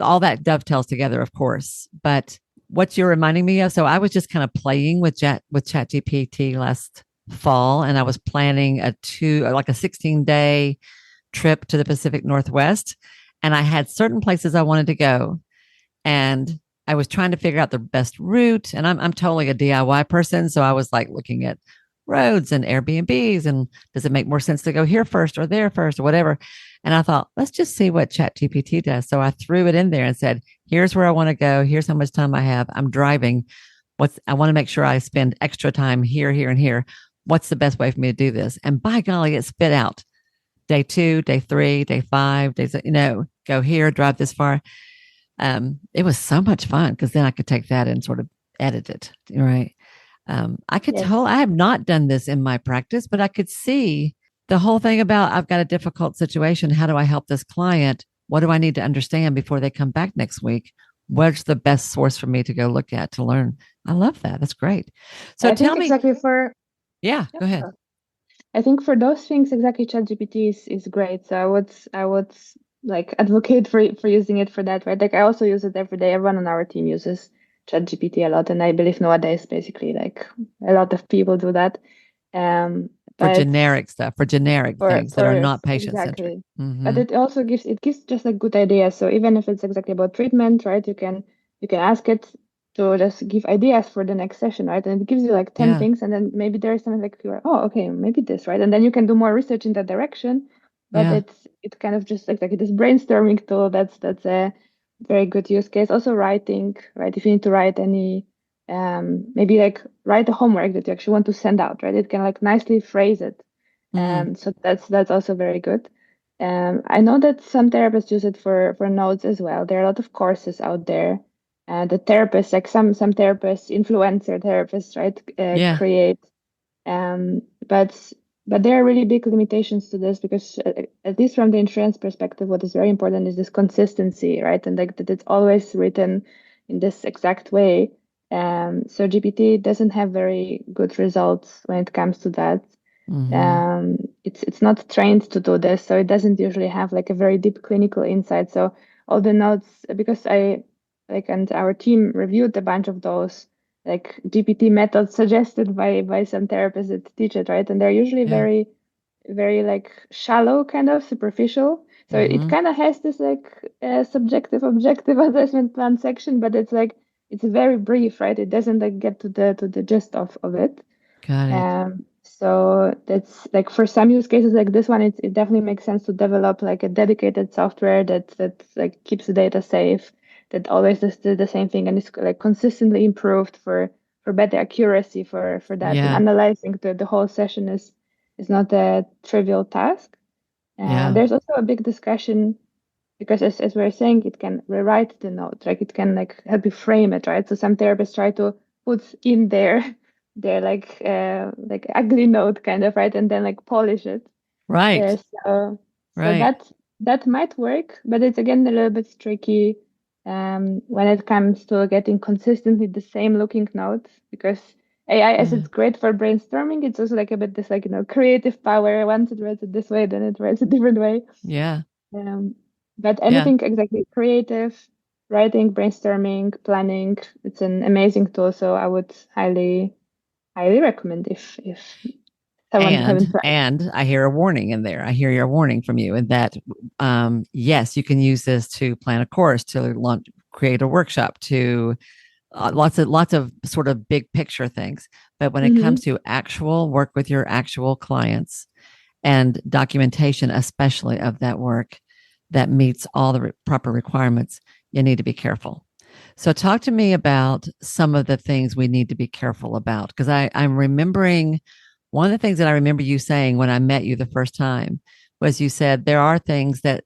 S1: all that dovetails together, of course. But what you're reminding me of, so I was just kind of playing with ChatGPT last fall, and I was planning like a 16-day trip to the Pacific Northwest, and I had certain places I wanted to go, and I was trying to figure out the best route. And I'm totally a DIY person, so I was like looking at roads and Airbnbs, and does it make more sense to go here first or there first or whatever? And I thought, let's just see what ChatGPT does. So I threw it in there and said, here's where I want to go. Here's how much time I have. I'm driving. I want to make sure I spend extra time here, here, and here. What's the best way for me to do this? And by golly, it spit out day 2, day 3, day 5, days, go here, drive this far. It was so much fun because then I could take that and sort of edit it. Right. I could
S2: Yes.
S1: tell I have not done this in my practice, but I could see the whole thing about I've got a difficult situation. How do I help this client? What do I need to understand before they come back next week? What's the best source for me to go look at to learn? I love that. That's great. So
S2: I
S1: tell
S2: think
S1: me,
S2: exactly for
S1: yeah,
S2: yeah,
S1: go ahead.
S2: sure. I think for those things, exactly ChatGPT is great. So I would like advocate for using it for that, right? Like I also use it every day. Everyone on our team uses ChatGPT a lot, and I believe nowadays basically like a lot of people do that.
S1: For
S2: But
S1: generic stuff, for generic things that are
S2: for
S1: not patient centric.
S2: exactly, but
S1: Mm-hmm.
S2: it gives just like good ideas. So even if it's exactly about treatment, right? You can ask it to just give ideas for the next session, right? And it gives you like 10
S1: Yeah.
S2: things, and then maybe there is something like you're, oh, okay, maybe this, right? And then you can do more research in that direction. But
S1: Yeah.
S2: it's kind of just like this brainstorming tool. That's a very good use case. Also writing, right? If you need to write any maybe like write a homework that you actually want to send out, right? It can like nicely phrase it.
S1: Mm.
S2: So that's also very good. I know that some therapists use it for notes as well. There are a lot of courses out there. The therapists, like some therapists, influencer therapists, right,
S1: Yeah.
S2: create. Um, but but there are really big limitations to this because at least from the insurance perspective, what is very important is this consistency, right? And like that it's always written in this exact way. So GPT doesn't have very good results when it comes to that.
S1: Mm-hmm.
S2: It's not trained to do this, so it doesn't usually have like a very deep clinical insight. So all the notes, because I like and our team reviewed a bunch of those like GPT methods suggested by some therapists that teach it, right? And they're usually
S1: Yeah.
S2: very like shallow, kind of superficial. So it
S1: Mm-hmm.
S2: kind of has this like subjective objective assessment plan section, but it's very brief, right? It doesn't like get to the gist of it.
S1: Got it.
S2: So that's like for some use cases like this one, it definitely makes sense to develop like a dedicated software that like keeps the data safe, that always does the same thing and is like consistently improved for better accuracy for that. And
S1: Yeah.
S2: analyzing the whole session is not a trivial task.
S1: Yeah.
S2: There's also a big discussion because as we were saying, it can rewrite the note, like it can like help you frame it, right? So some therapists try to put in there their like ugly note kind of, right, and then like polish it.
S1: Right.
S2: So
S1: Right.
S2: that might work, but it's again a little bit tricky when it comes to getting consistently the same looking notes because AI, as
S1: Yeah.
S2: it's great for brainstorming, it's also like a bit this like creative power. Once it writes it this way, then it writes a different way.
S1: Yeah.
S2: Um, but
S1: Yeah.
S2: anything exactly creative, writing, brainstorming, planning, it's an amazing tool. So I would highly recommend if someone haven't tried.
S1: And I hear a warning in there. I hear your warning from you, and that yes, you can use this to plan a course, to launch, create a workshop, to lots of sort of big picture things. But when it comes
S2: Mm-hmm.
S1: to actual work with your actual clients and documentation, especially of that work that meets all the proper requirements, you need to be careful. So, talk to me about some of the things we need to be careful about. Because I'm remembering one of the things that I remember you saying when I met you the first time was you said there are things that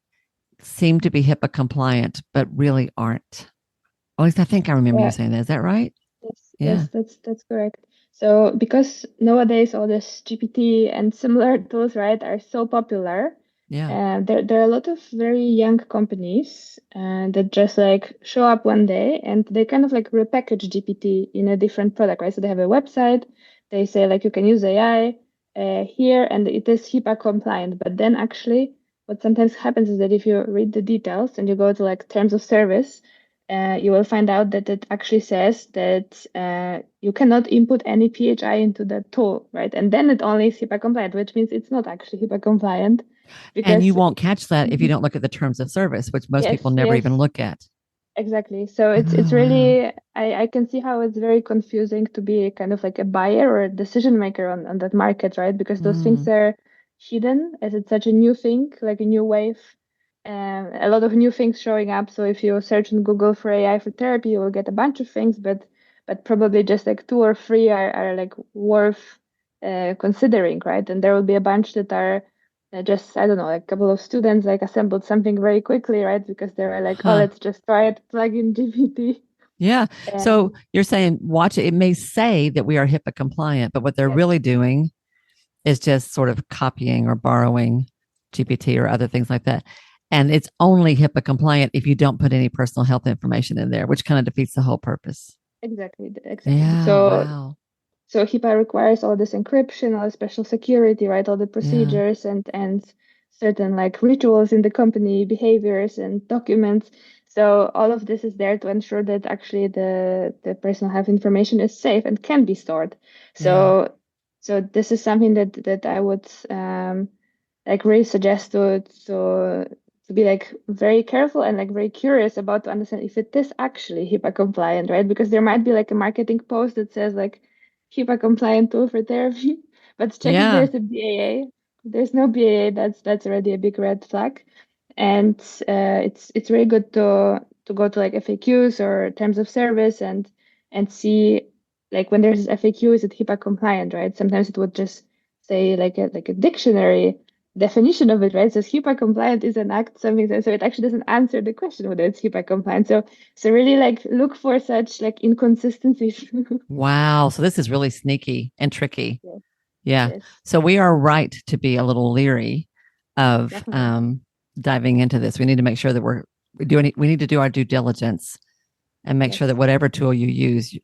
S1: seem to be HIPAA compliant, but really aren't. At least I think I remember you
S2: Yeah.
S1: saying that. Is that right? Yeah.
S2: Yes, that's correct. So because nowadays all this GPT and similar tools, right, are so popular,
S1: Yeah.
S2: there are a lot of very young companies that just like show up one day and they kind of like repackage GPT in a different product, right? So they have a website, they say like you can use AI here and it is HIPAA compliant, but then actually what sometimes happens is that if you read the details and you go to like terms of service, you will find out that it actually says that you cannot input any PHI into the tool, right? And then it only is HIPAA compliant, which means it's not actually HIPAA compliant
S1: And you
S2: because
S1: won't catch that if you
S2: Mhm.
S1: don't look at the terms of service, which most
S2: Yes,
S1: people never even
S2: yes,
S1: look at.
S2: exactly. So it's
S1: Oh, wow.
S2: really I can see how it's very confusing to be kind of like a buyer or a decision maker on that market, right? Because those things
S1: Mm,
S2: are hidden as it's such a new thing, like a new wave, and a lot of new things showing up. So if you search in Google for AI for therapy, you will get a bunch of things, but probably just like two or three are like worth considering, right? And there will be a bunch that are just I don't know, like a couple of students like assembled something very quickly, right? Because they were like, oh,
S1: huh.
S2: let's just try it, plug in GPT.
S1: Yeah. So
S2: And
S1: you're saying watch it. It may say that we are HIPAA compliant, but what they're
S2: yes,
S1: really doing is just sort of copying or borrowing GPT or other things like that. And it's only HIPAA compliant if you don't put any personal health information in there, which kind of defeats the whole purpose.
S2: exactly.
S1: Yeah. Wow.
S2: So HIPAA requires all this encryption, all the special security, right? All the
S1: Yeah.
S2: procedures and certain like rituals in the company, behaviors and documents. So all of this is there to ensure that actually the personal health information is safe and can be stored.
S1: Yeah.
S2: So this is something that I would like really suggest to be like very careful and like very curious about to understand if it is actually HIPAA compliant, right? Because there might be like a marketing post that says like HIPAA compliant tool for therapy, but check if
S1: Yeah.
S2: there's a BAA. If there's no BAA, that's already a big red flag. And it's very good to go to like FAQs or terms of service and see like when there's FAQ, is it HIPAA compliant, right? Sometimes it would just say like a dictionary definition of it, right? So HIPAA compliant is an act, something so it actually doesn't answer the question whether it's HIPAA compliant. So really like look for such like inconsistencies.
S1: Wow. So this is really sneaky and tricky.
S2: Yes,
S1: Yeah.
S2: yes,
S1: So we are right to be a little leery of
S2: definitely.
S1: diving into this. We need to make sure that we need to do our due diligence and make sure that
S2: Yes.
S1: whatever tool you use,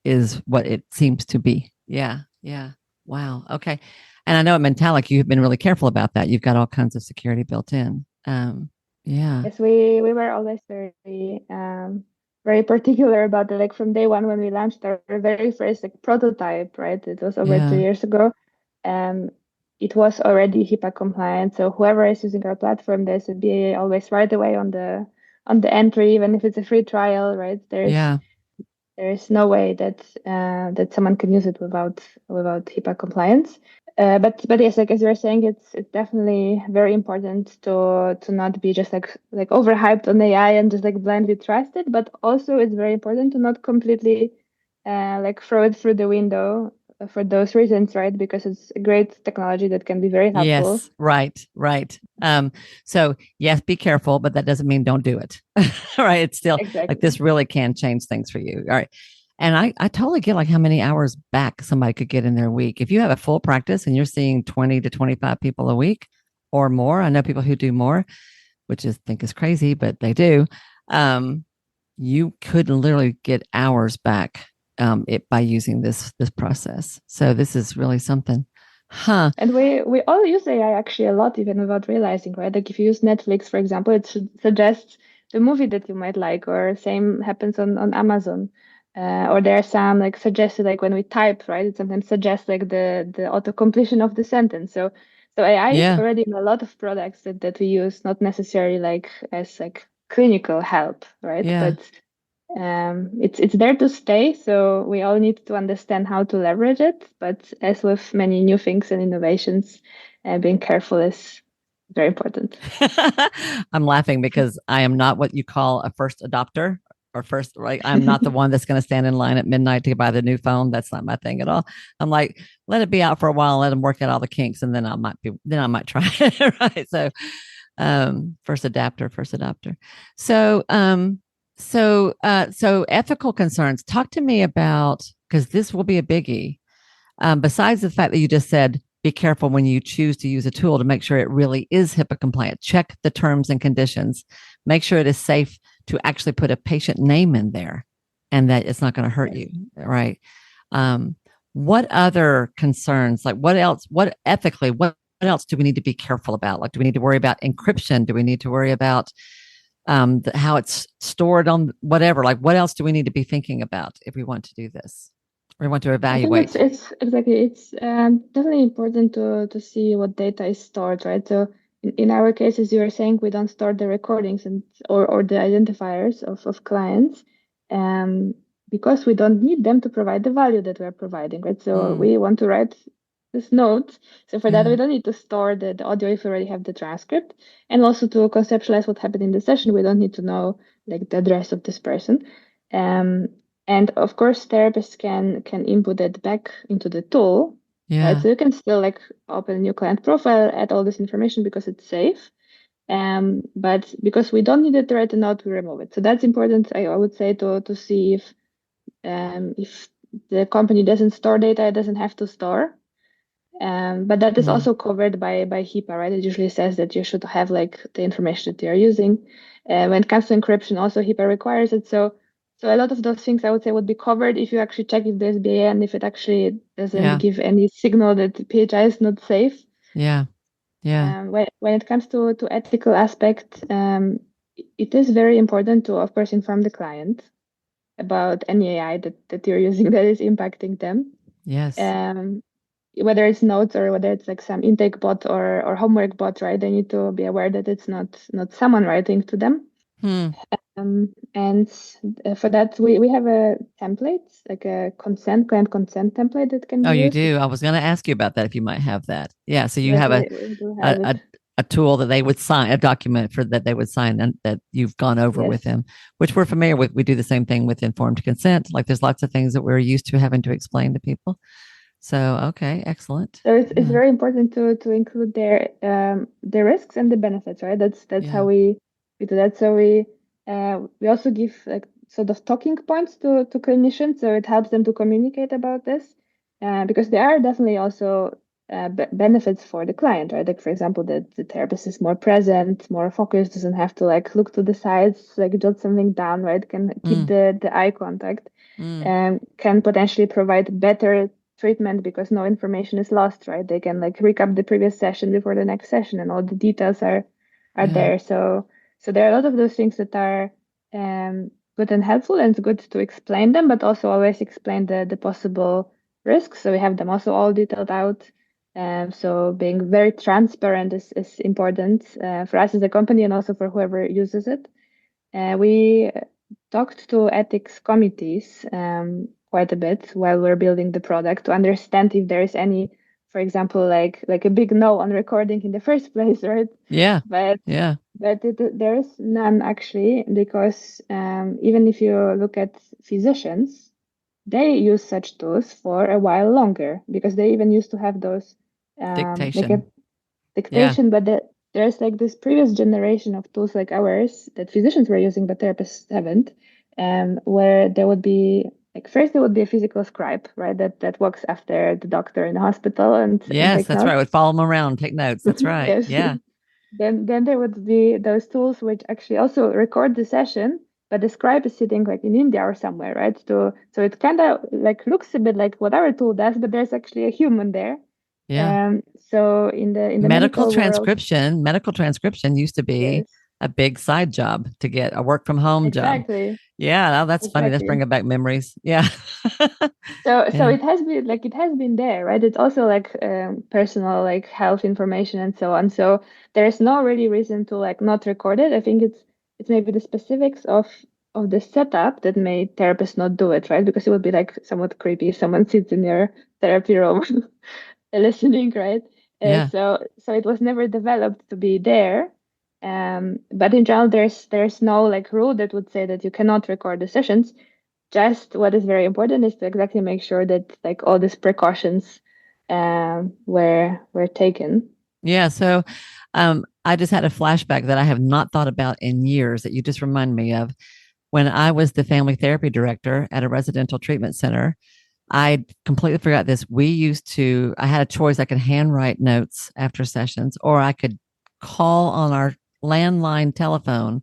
S1: is what it seems to be. Yeah. Yeah. Wow. Okay. And I know at Mentalyc, you've been really careful about that. You've got all kinds of security built in. Yeah.
S2: Yes, we were always very particular about it. Like from day one when we launched our very first like prototype, right? It was over two
S1: Yeah.
S2: years ago. Um, it was already HIPAA compliant. So whoever is using our platform, there should be always right away on the entry, even if it's a free trial, right?
S1: Yeah.
S2: There is no way that that someone can use it without HIPAA compliance. But yes, like as you were saying, it's definitely very important to not be just like overhyped on AI and just like blindly trust it. But also it's very important to not completely like throw it through the window for those reasons, right? Because it's a great technology that can be very helpful.
S1: Yes, right, right. So yes, be careful, but that doesn't mean don't do it. All right. It's still like
S2: Exactly.
S1: this really can change things for you. All right. And I totally get like how many hours back somebody could get in their week. If you have a full practice and you're seeing 20 to 25 people a week or more, I know people who do more, which is think is crazy, but they do. Um, you could literally get hours back it by using this process. So this is really something. Huh.
S2: And we all use AI actually a lot, even without realizing, right? Like if you use Netflix, for example, it should suggest the movie that you might like, or same happens on Amazon. Or there are some like suggested like when we type, right? It sometimes suggests like the auto completion of the sentence. So AI is
S1: Yeah.
S2: already in a lot of products that we use, not necessarily like as like clinical help, right?
S1: Yeah.
S2: But it's there to stay, so we all need to understand how to leverage it. But as with many new things and innovations, being careful is very important.
S1: I'm laughing because I am not what you call a first adopter or first, right? I'm not the one that's going to stand in line at midnight to buy the new phone. That's not my thing at all. I'm like, let it be out for a while, let them work out all the kinks, and then I might try it. Right. So, first adopter. So, so ethical concerns. Talk to me about, because this will be a biggie. Besides the fact that you just said, be careful when you choose to use a tool to make sure it really is HIPAA compliant. Check the terms and conditions. Make sure it is safe to actually put a patient name in there and that it's not going to hurt
S2: Yes.
S1: you. Right. Um, what other concerns, like what else, what ethically, what else do we need to be careful about? Like, do we need to worry about encryption? Do we need to worry about how it's stored on whatever? Like, what else do we need to be thinking about if we want to do this? Or we want to
S2: I think
S1: evaluate?
S2: it's exactly it's definitely important to see what data is stored, right? So in our case, as you were saying, we don't store the recordings and or the identifiers of clients, um, because we don't need them to provide the value that we're providing, right? So
S1: Mm,
S2: we want to write this note. So for that,
S1: yeah.
S2: we don't need to store the audio if we already have the transcript, and also to conceptualize what happened in the session, we don't need to know like the address of this person. Um, and of course, therapists can input it back into the tool, right?
S1: Yeah.
S2: So you can still like open a new client profile, add all this information because it's safe. But because we don't need it to write a note, we remove it. So that's important. I would say to see if the company doesn't store data, it doesn't have to store. But that is
S1: Mm,
S2: also covered by HIPAA, right? It usually says that you should have like the information that you're using. When it comes to encryption, also HIPAA requires it. So a lot of those things I would say would be covered if you actually check if there's BA and if it actually doesn't
S1: yeah.
S2: give any signal that PHI is not safe.
S1: Yeah. Yeah.
S2: When it comes to ethical aspect, it is very important to, of course, inform the client about any AI that you're using that is impacting them.
S1: Yes.
S2: Um, Whether it's notes or whether it's like some intake bot or homework bot, right? They need to be aware that it's not someone writing to them.
S1: Hmm.
S2: And for that, we have a template, like a client consent template that can
S1: Oh,
S2: be
S1: you
S2: used.
S1: do. I was going to ask you about that if you might have that. Yeah. So you
S2: Yes,
S1: have
S2: we do
S1: a,
S2: have it.
S1: a, a tool that they would sign, a document for that they would sign and that you've gone over with
S2: Yes.
S1: them, which we're familiar with. We do the same thing with informed consent. Like there's lots of things that we're used to having to explain to people. So, okay. Excellent.
S2: So it's
S1: Yeah.
S2: very important to include the risks and the benefits, right? That's how
S1: Yeah.
S2: we do that. So we also give like sort of talking points to clinicians, so it helps them to communicate about this, because there are definitely also benefits for the client, right? Like, for example, that the therapist is more present, more focused, doesn't have to like look to the sides, like jot something down, right? Can keep
S1: Mm,
S2: the eye contact,
S1: mm,
S2: and can potentially provide better treatment because no information is lost, right? They can like recap the previous session before the next session, and all the details are
S1: yeah.
S2: there. So there are a lot of those things that are good and helpful, and it's good to explain them, but also always explain the possible risks. So we have them also all detailed out. So being very transparent is important for us as a company and also for whoever uses it. We talked to ethics committees quite a bit while we're building the product to understand if there is any, for example, like a big no on recording in the first place, right?
S1: Yeah.
S2: But
S1: Yeah.
S2: there is none actually, because even if you look at physicians, they use such tools for a while longer because they even used to have those like a
S1: Dictation. Yeah.
S2: dictation, but there's like this previous generation of tools like ours that physicians were using, but therapists haven't, where there would be like first there would be a physical scribe, right, that walks after the doctor in the hospital and
S1: Yes,
S2: takes
S1: that's right. I
S2: notes.
S1: would follow them around, take notes. That's right.
S2: Yes.
S1: Yeah.
S2: Then there would be those tools which actually also record the session, but the scribe is sitting like in India or somewhere, right? So it kind of like looks a bit like what our tool does, but there's actually a human there.
S1: Yeah.
S2: So in the medical world,
S1: Medical transcription used to be
S2: yes,
S1: a big side job to get a work from home job.
S2: exactly,
S1: Yeah, that's funny. That's
S2: exactly.
S1: bringing back memories. Yeah.
S2: So
S1: Yeah.
S2: it has been there, right? It's also like personal like health information and so on. So there's no really reason to like not record it. I think it's maybe the specifics of the setup that made therapists not do it, right? Because it would be like somewhat creepy if someone sits in your therapy room listening, right?
S1: Yeah.
S2: So it was never developed to be there. But in general, there's no like rule that would say that you cannot record the sessions. Just what is very important is to exactly make sure that like all these precautions were taken.
S1: Yeah. So I just had a flashback that I have not thought about in years that you just remind me of. When I was the family therapy director at a residential treatment center, I completely forgot this. I had a choice. I could handwrite notes after sessions, or I could call on our landline telephone.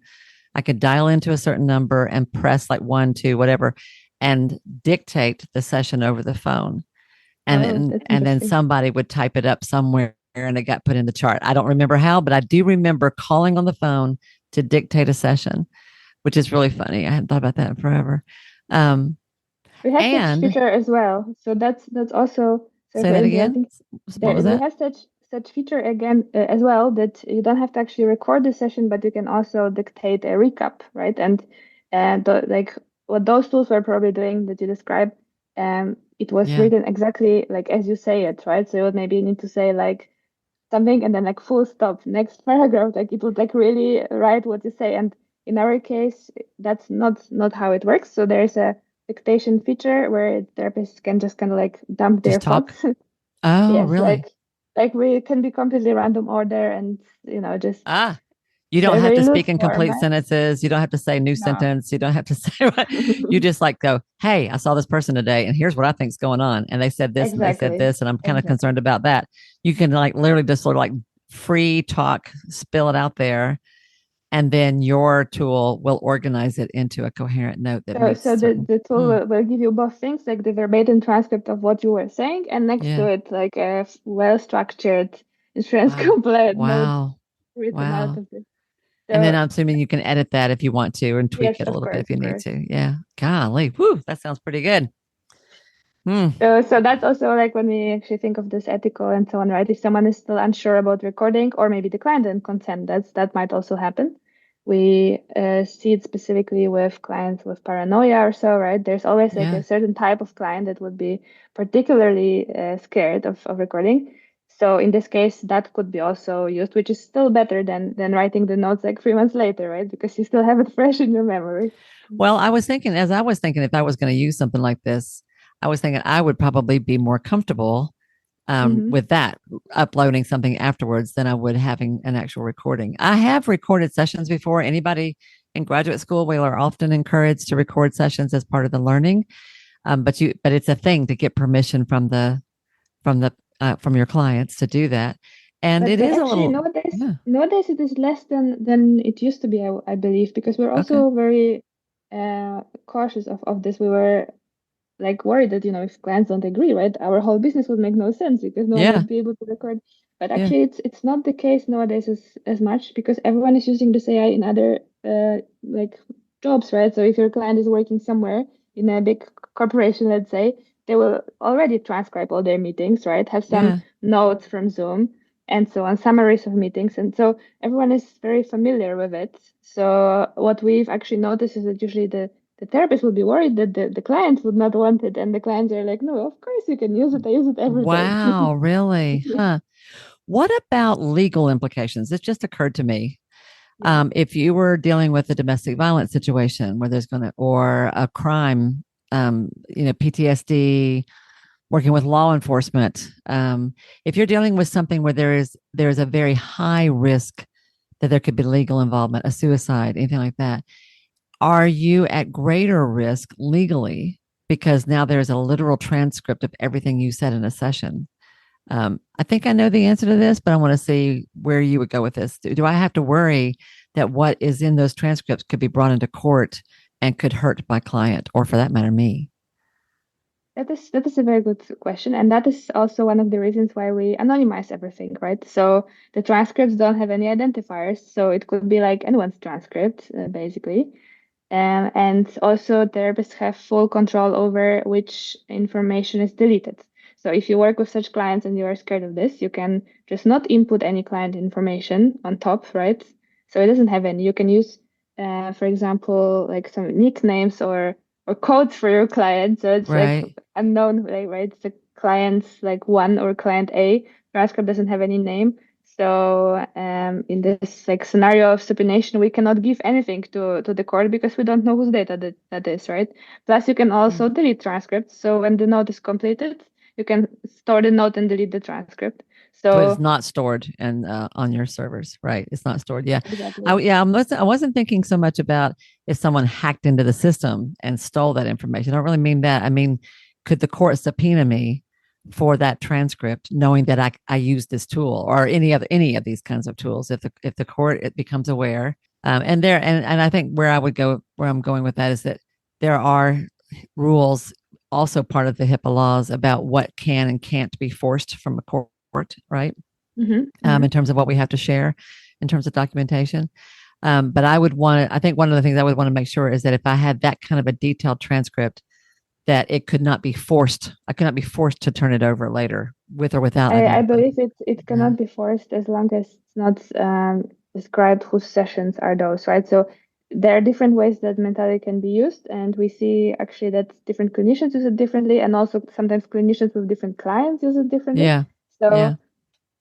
S1: I could dial into a certain number and press like one, two, whatever, and dictate the session over the phone.
S2: Oh, that's
S1: And then
S2: interesting.
S1: somebody would type it up somewhere and it got put in the chart. I don't remember how, but I do remember calling on the phone to dictate a session, which is really funny. I hadn't thought about that in forever. Um,
S2: We have such
S1: and
S2: feature as well. So that's also so
S1: say
S2: for
S1: that
S2: instance, I
S1: again.
S2: think
S1: What
S2: there
S1: was
S2: we
S1: that?
S2: have such feature again as well that you don't have to actually record the session, but you can also dictate a recap, right? And like what those tools were probably doing that you described, it was
S1: Yeah.
S2: written exactly like as you say it, right? So you would maybe need to say like something and then like full stop next paragraph, like it would like really write what you say. And in our case that's not how it works. So there's a dictation feature where therapists can just kind of like dump their
S1: Just talk.
S2: thoughts.
S1: Oh,
S2: Yes,
S1: really?
S2: like we can be completely random order and just
S1: Ah, you don't
S2: very
S1: have
S2: very
S1: to
S2: loose
S1: speak in complete
S2: format.
S1: sentences. You don't have to say new
S2: No.
S1: sentence. You don't have to say what you just like go, hey, I saw this person today and here's what I think's going on. And they said this and they said
S2: Exactly,
S1: this, and I'm kind of
S2: exactly.
S1: concerned about that. You can like literally just sort of like free talk, spill it out there, and then your tool will organize it into a coherent note that
S2: So
S1: meets certain.
S2: the tool will give you both things, like the verbatim transcript of what you were saying, and next to
S1: Yeah.
S2: it, like a well-structured insurance
S1: Wow.
S2: compliant note
S1: Wow.
S2: written out
S1: Wow.
S2: of it.
S1: And then
S2: So
S1: I'm assuming you can edit that if you want to and tweak
S2: yes,
S1: it a
S2: of
S1: little bit
S2: course,
S1: if you
S2: of
S1: need
S2: course.
S1: to. Yeah. Golly. Whew, that sounds pretty good. Hmm.
S2: So that's also like when we actually think of this ethical and so on, right? If someone is still unsure about recording, or maybe the client didn't consent, that might also happen. We see it specifically with clients with paranoia or so, right? There's always like
S1: Yeah.
S2: a certain type of client that would be particularly scared of recording. So in this case, that could be also used, which is still better than writing the notes like 3 months later, right? Because you still have it fresh in your memory.
S1: Well, as I was thinking, if I was going to use something like this, I was thinking I would probably be more comfortable
S2: Hmm.
S1: with that, uploading something afterwards than I would having an actual recording. I have recorded sessions before. Anybody in graduate school, we are often encouraged to record sessions as part of the learning. But it's a thing to get permission from the from your clients to do that. And it
S2: But
S1: is a
S2: actually
S1: little, yeah,
S2: nowadays it is less than it used to be, I believe, because we're
S1: okay.
S2: also very cautious of this. We were like worried that, if clients don't agree, right, our whole business would make no sense because no one
S1: Yeah,
S2: would be able to record. But
S1: yeah,
S2: actually it's not the case nowadays as much because everyone is using this AI in other like jobs, right? So if your client is working somewhere in a big corporation, let's say, they will already transcribe all their meetings, right? Have some
S1: yeah.
S2: notes from Zoom and so on, summaries of meetings. And so everyone is very familiar with it. So what we've actually noticed is that usually the therapist would be worried that the client would not want it. And the clients are like, no, of course you can use it. I use it every day.
S1: Wow, really? Huh. What about legal implications? It just occurred to me.
S2: Yeah.
S1: If you were dealing with a domestic violence situation where there's going to, or a crime, PTSD, working with law enforcement, if you're dealing with something where there's a very high risk that there could be legal involvement, a suicide, anything like that, are you at greater risk legally because now there's a literal transcript of everything you said in a session? I think I know the answer to this, but I want to see where you would go with this. Do I have to worry that what is in those transcripts could be brought into court and could hurt my client, or for that matter, me?
S2: That is a very good question, and that is also one of the reasons why we anonymize everything, right? So the transcripts don't have any identifiers, so it could be like anyone's transcript, basically. And also, therapists have full control over which information is deleted. So if you work with such clients and you are scared of this, you can just not input any client information on top, right? So it doesn't have any. You can use, for example, like some nicknames or codes for your client. So it's like
S1: Right.
S2: unknown, right? It's the client's like one or client A. Transcript doesn't have any name. So in this like scenario of supination, we cannot give anything to the court because we don't know whose data that is, right? Plus, you can also delete transcripts. So when the note is completed, you can store the note and delete the transcript.
S1: But it's
S2: So
S1: not stored and on your servers, right? It's not stored. Yeah,
S2: exactly.
S1: I wasn't thinking so much about if someone hacked into the system and stole that information. I don't really mean that. I mean, could the court subpoena me for that transcript, knowing that I use this tool or any of these kinds of tools? If the court it becomes aware, and I think where I'm going with that is that there are rules also part of the HIPAA laws about what can and can't be forced from a court, right?
S2: Mm-hmm.
S1: In terms of what we have to share in terms of documentation. But I think one of the things I would want to make sure is that if I had that kind of a detailed transcript, that it could not be forced. I could not be forced to turn it over later with or without
S2: I
S1: anonymity.
S2: believe it
S1: Yeah.
S2: cannot be forced as long as it's not described whose sessions are those, right? So there are different ways that Mentalyc can be used, and we see actually that different clinicians use it differently, and also sometimes clinicians with different clients use it differently.
S1: Yeah.
S2: So
S1: Yeah.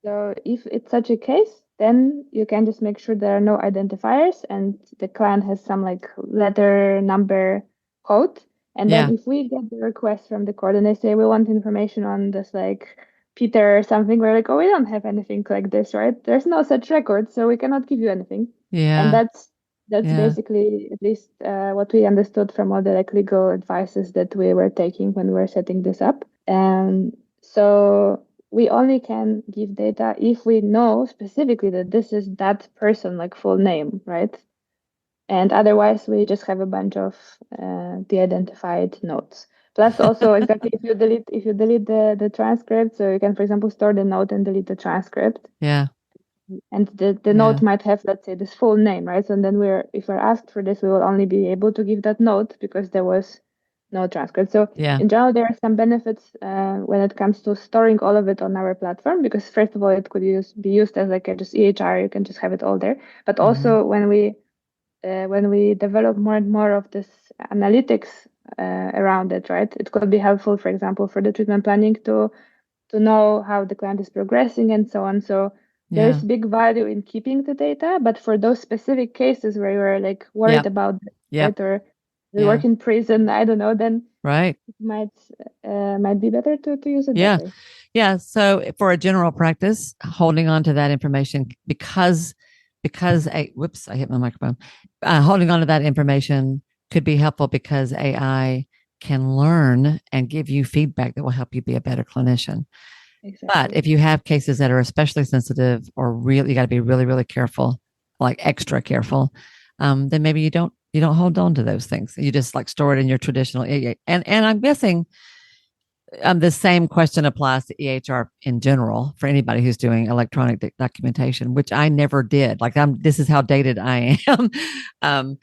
S2: so if it's such a case, then you can just make sure there are no identifiers and the client has some like letter, number, code. And then
S1: Yeah.
S2: if we get the request from the court and they say we want information on this like Peter or something, we're like, oh, we don't have anything like this, right? There's no such record, so we cannot give you anything. And
S1: Yeah.
S2: that's
S1: Yeah.
S2: basically at least what we understood from all the like legal advices that we were taking when we were setting this up. And so we only can give data if we know specifically that this is that person, like full name, right? And otherwise, we just have a bunch of de-identified notes. Plus, also exactly if you delete the transcript, so you can, for example, store the note and delete the transcript,
S1: Yeah.
S2: and the
S1: Yeah.
S2: note might have, let's say, this full name, right? So then if we're asked for this, we will only be able to give that note because there was no transcript. So
S1: Yeah.
S2: in general, there are some benefits when it comes to storing all of it on our platform, because first of all, it could be used as like a just EHR. You can just have it all there. But
S1: Mm-hmm.
S2: also when we develop more and more of this analytics around it, right? It could be helpful, for example, for the treatment planning to know how the client is progressing and so on. So there
S1: Yeah.
S2: is big value in keeping the data, but for those specific cases where you're like worried
S1: Yep.
S2: about,
S1: Yep.
S2: right, or you
S1: Yeah.
S2: work in prison, I don't know, then
S1: Right.
S2: it might be better to use it that
S1: Yeah.
S2: way.
S1: Yeah. So for a general practice, holding on to that information because whoops, I hit my microphone. Holding on to that information could be helpful because AI can learn and give you feedback that will help you be a better clinician. But
S2: exactly.
S1: if you have cases that are especially sensitive or really, you got to be really, really careful, like extra careful, then maybe you don't hold on to those things. You just like store it in your traditional EA. And I'm guessing the same question applies to EHR in general for anybody who's doing electronic documentation, which I never did. Like this is how dated I am. um,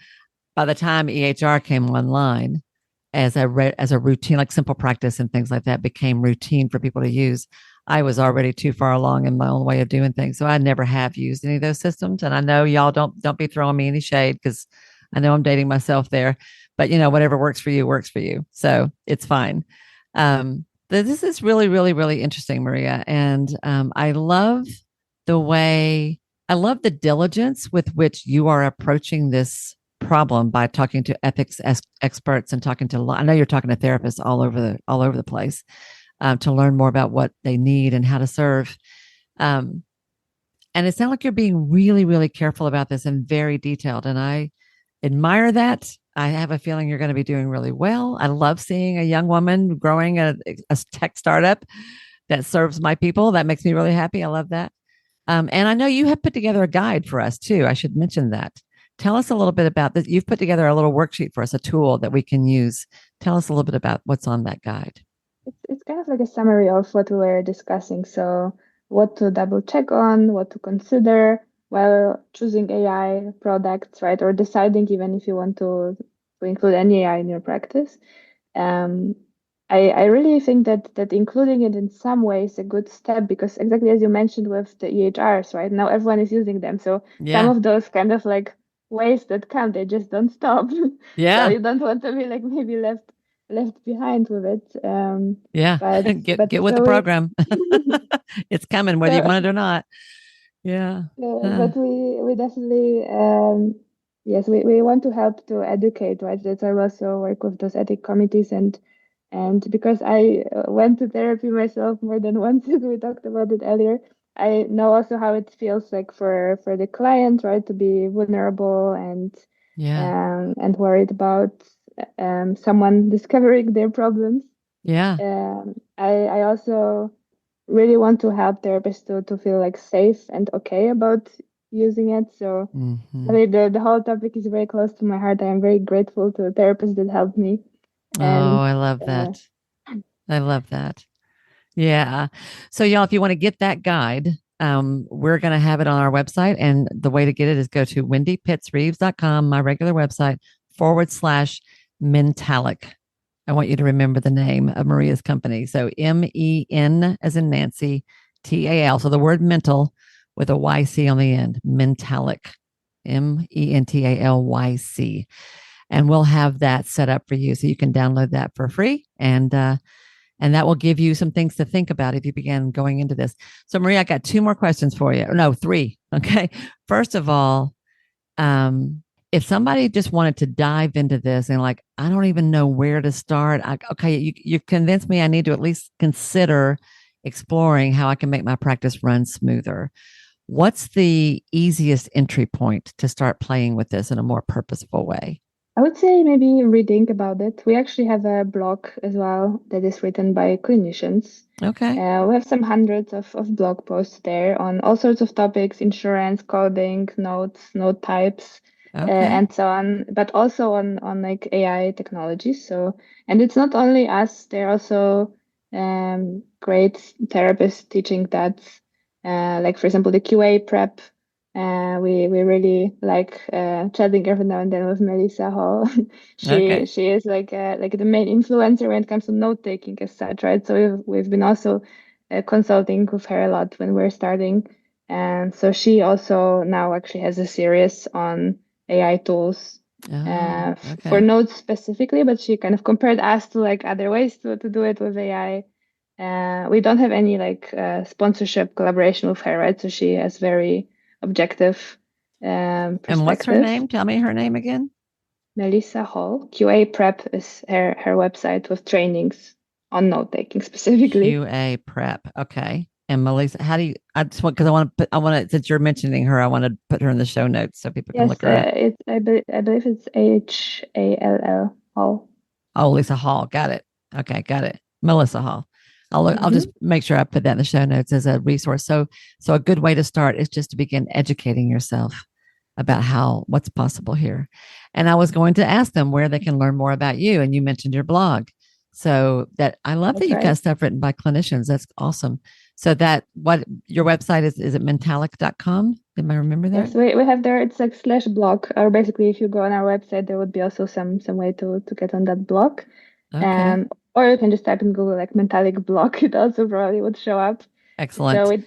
S1: by the time EHR came online as a routine, like simple practice and things like that became routine for people to use, I was already too far along in my own way of doing things. So I never have used any of those systems. And I know y'all don't be throwing me any shade because I know I'm dating myself there. But whatever works for you works for you. So it's fine. This is really, really, really interesting, Maria. And the way I love the diligence with which you are approaching this problem by talking to ethics experts and talking to. I know you're talking to therapists all over the place to learn more about what they need and how to serve. Um, and it sounds like you're being really, really careful about this and very detailed. And I admire that. I have a feeling you're going to be doing really well. I love seeing a young woman growing a tech startup that serves my people. That makes me really happy. I love that. And I know you have put together a guide for us too. I should mention that. Tell us a little bit about this. You've put together a little worksheet for us, a tool that we can use. Tell us a little bit about what's on that guide.
S2: It's kind of like a summary of what we were discussing. So what to double check on, what to consider while choosing AI products, right? Or deciding even if you want to include any AI in your practice. Um, I really think that including it in some way is a good step because exactly as you mentioned with the EHRs, right? Now everyone is using them. So some
S1: Yeah.
S2: of those kind of like ways that come, they just don't stop. So
S1: Yeah.
S2: you don't want to be like maybe left behind with it.
S1: Yeah.
S2: But
S1: Get with the
S2: so we
S1: program. It's coming, whether you
S2: so
S1: want it or not. Yeah.
S2: but we definitely yes we want to help to educate, right? That's why I also work with those ethic committees and because I went to therapy myself more than once, as we talked about it earlier, I know also how it feels like for the client, right, to be vulnerable
S1: Yeah.
S2: and worried about someone discovering their problems.
S1: Yeah.
S2: I also really want to help therapists to feel like safe and okay about using it. So I
S1: Hmm.
S2: mean, the whole topic is very close to my heart. I am very grateful to therapists that helped me.
S1: Oh,
S2: And
S1: I love
S2: uh,
S1: that. I love that. Yeah. So y'all, if you want to get that guide, we're going to have it on our website. And the way to get it is go to wendypittsreeves.com, my regular website, /Mentalyc. I want you to remember the name of Maria's company. So MEN as in Nancy, TAL. So the word mental with a YC on the end, Mentalyc, Mentalyc. And we'll have that set up for you so you can download that for free. And that will give you some things to think about if you begin going into this. So, Maria, I got two more questions for you. No, three. Okay. First of all, if somebody just wanted to dive into this and like, I don't even know where to start. Okay, you've convinced me I need to at least consider exploring how I can make my practice run smoother. What's the easiest entry point to start playing with this in a more purposeful way?
S2: I would say maybe reading about it. We actually have a blog as well that is written by clinicians.
S1: Okay.
S2: We have some hundreds of blog posts there on all sorts of topics, insurance, coding, notes, note types,
S1: Okay.
S2: and so on, but also on like AI technologies. So, and it's not only us, there are also great therapists teaching that, like for example, the QA prep. We really like chatting every now and then with Melissa Hall.
S1: Okay.
S2: She is like the main influencer when it comes to note taking as such, right? So we've been also consulting with her a lot when we're starting, and so she also now actually has a series on AI tools
S1: Oh,
S2: for
S1: okay.
S2: notes specifically, but she kind of compared us to like other ways to do it with AI. We don't have any like sponsorship collaboration with her, right? So she has very objective
S1: And what's her
S2: perspective.
S1: name? Tell me her name again.
S2: Melissa Hall, QA Prep is her website with trainings on note taking specifically.
S1: QA prep. Okay. And Melissa, how do you? I just want because I want to. Since you're mentioning her, I want to put her in the show notes so people can look
S2: Yes,
S1: her up.
S2: I believe it's Hall. Hall.
S1: Oh, Lisa Hall. Got it. Okay, got it. Melissa Hall. I'll just make sure I put that in the show notes as a resource. So a good way to start is just to begin educating yourself about what's possible here. And I was going to ask them where they can learn more about you. And you mentioned your blog. So that I love that you've got stuff written by clinicians. That's awesome. So what your website is it Mentalyc.com? Did I remember that?
S2: Yes, we have there, it's like /blog, or basically if you go on our website, there would be also some way to get on that blog.
S1: Okay.
S2: Or you can just type in Google like Mentalyc blog, it also probably would show up.
S1: Excellent.
S2: So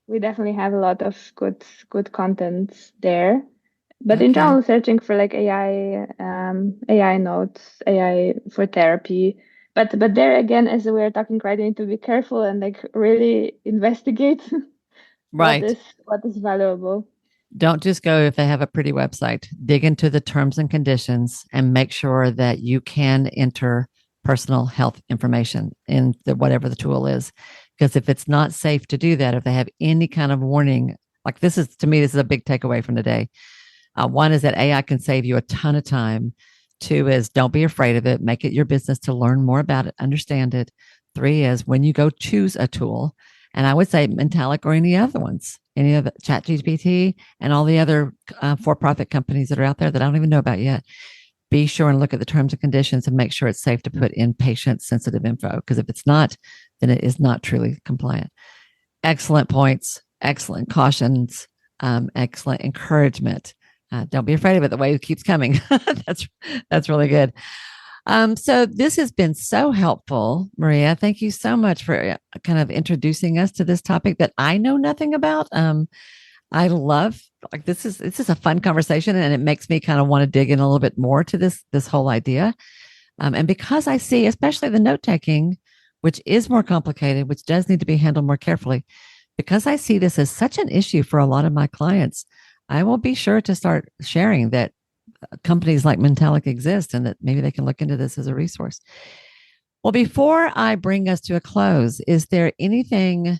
S2: we definitely have a lot of good content there. But in general, searching for like AI notes, AI for therapy. But there again, as we were talking, right, you need to be careful and like really investigate
S1: right.
S2: what is valuable.
S1: Don't just go if they have a pretty website. Dig into the terms and conditions and make sure that you can enter personal health information in whatever the tool is. Because if it's not safe to do that, if they have any kind of warning, like this is a big takeaway from today. One is that AI can save you a ton of time. 2 is don't be afraid of it. Make it your business to learn more about it, understand it. 3 is when you go choose a tool, and I would say Mentalyc or any other ones, any of the ChatGPT and all the other for-profit companies that are out there that I don't even know about yet, be sure and look at the terms and conditions and make sure it's safe to put in patient-sensitive info. Because if it's not, then it is not truly compliant. Excellent points, excellent cautions, excellent encouragement. Don't be afraid of it. The wave keeps coming. That's really good. So this has been so helpful, Maria. Thank you so much for kind of introducing us to this topic that I know nothing about. I love this is a fun conversation, and it makes me kind of want to dig in a little bit more to this whole idea. And because I see, especially the note taking, which is more complicated, which does need to be handled more carefully, because I see this as such an issue for a lot of my clients, I will be sure to start sharing that companies like Mentalyc exist and that maybe they can look into this as a resource. Well, before I bring us to a close, is there anything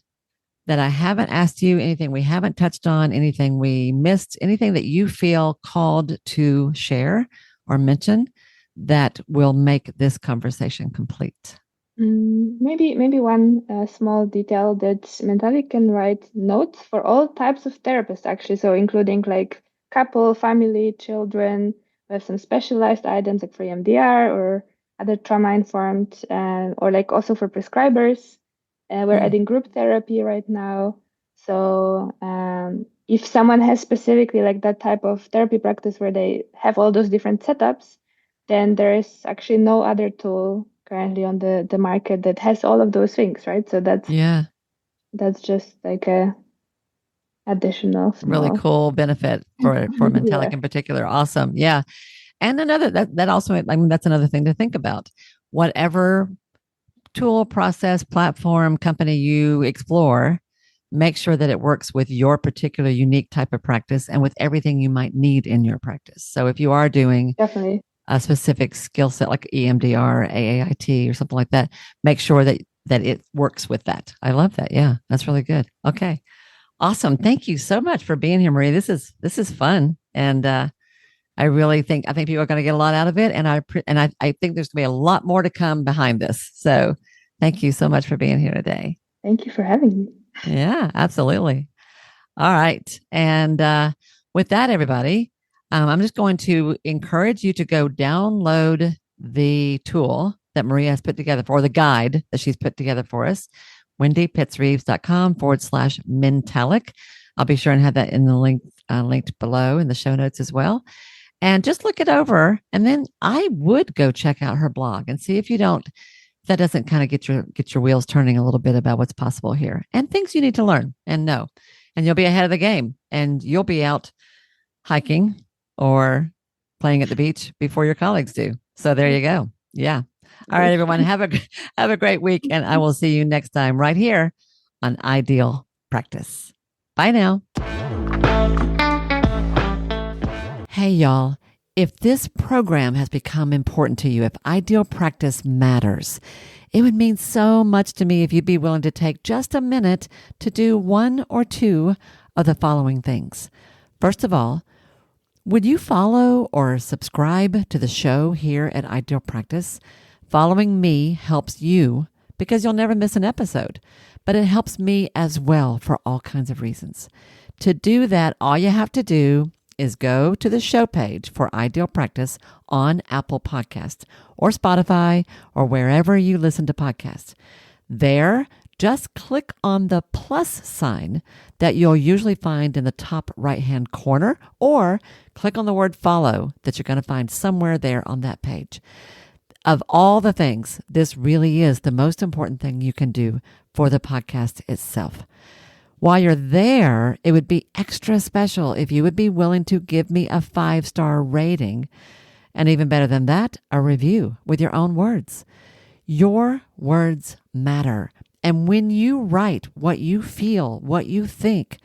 S1: that I haven't asked you, anything we haven't touched on, anything we missed, anything that you feel called to share or mention that will make this conversation complete?
S2: Maybe one small detail that Mentalyc can write notes for all types of therapists, actually. So including like couple, family, children. We have some specialized items like for EMDR or other trauma-informed, or like also for prescribers. We're adding group therapy right now. So if someone has specifically like that type of therapy practice where they have all those different setups, then there is actually no other tool currently on the market that has all of those things, right? So that's just like a additional
S1: really cool benefit for Mentalyc in particular. Awesome. Yeah. And another that also, I mean, that's another thing to think about. Whatever tool, process, platform, company you explore, make sure that it works with your particular unique type of practice and with everything you might need in your practice. So if you are doing
S2: definitely
S1: a specific skill set like EMDR, AAIT, or something like that, make sure that it works with that. I love that. Yeah, that's really good. Okay, awesome. Thank you so much for being here, Maria. This is fun, and I think people are going to get a lot out of it, and I think there's going to be a lot more to come behind this. So, thank you so much for being here today.
S2: Thank you for having me.
S1: Yeah, absolutely. All right, and with that, everybody. I'm just going to encourage you to go download the tool that Maria has put together or the guide that she's put together for us, wendypittsreeves.com/Mentalyc. I'll be sure and have that in the link linked below in the show notes as well. And just look it over. And then I would go check out her blog and see if that doesn't kind of get your wheels turning a little bit about what's possible here and things you need to learn and know. And you'll be ahead of the game and you'll be out hiking or playing at the beach before your colleagues do. So there you go. Yeah. All right, everyone. Have a great week. And I will see you next time right here on Ideal Practice. Bye now. Hey, y'all. If this program has become important to you, if Ideal Practice matters, it would mean so much to me if you'd be willing to take just a minute to do one or two of the following things. First of all, would you follow or subscribe to the show here at Ideal Practice? Following me helps you because you'll never miss an episode, but it helps me as well for all kinds of reasons. To do that, all you have to do is go to the show page for Ideal Practice on Apple Podcasts or Spotify or wherever you listen to podcasts. There, just click on the plus sign that you'll usually find in the top right-hand corner, or click on the word follow that you're going to find somewhere there on that page. Of all the things, this really is the most important thing you can do for the podcast itself. While you're there, it would be extra special if you would be willing to give me a 5-star rating, and even better than that, a review with your own words. Your words matter. And when you write what you feel, what you think,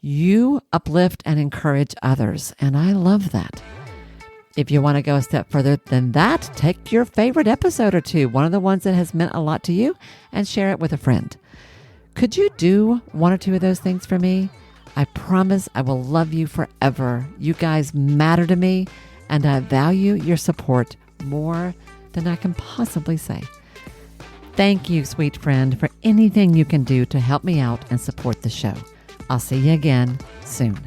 S1: you uplift and encourage others. And I love that. If you want to go a step further than that, take your favorite episode or two, one of the ones that has meant a lot to you, and share it with a friend. Could you do one or two of those things for me? I promise I will love you forever. You guys matter to me, and I value your support more than I can possibly say. Thank you, sweet friend, for anything you can do to help me out and support the show. I'll see you again soon.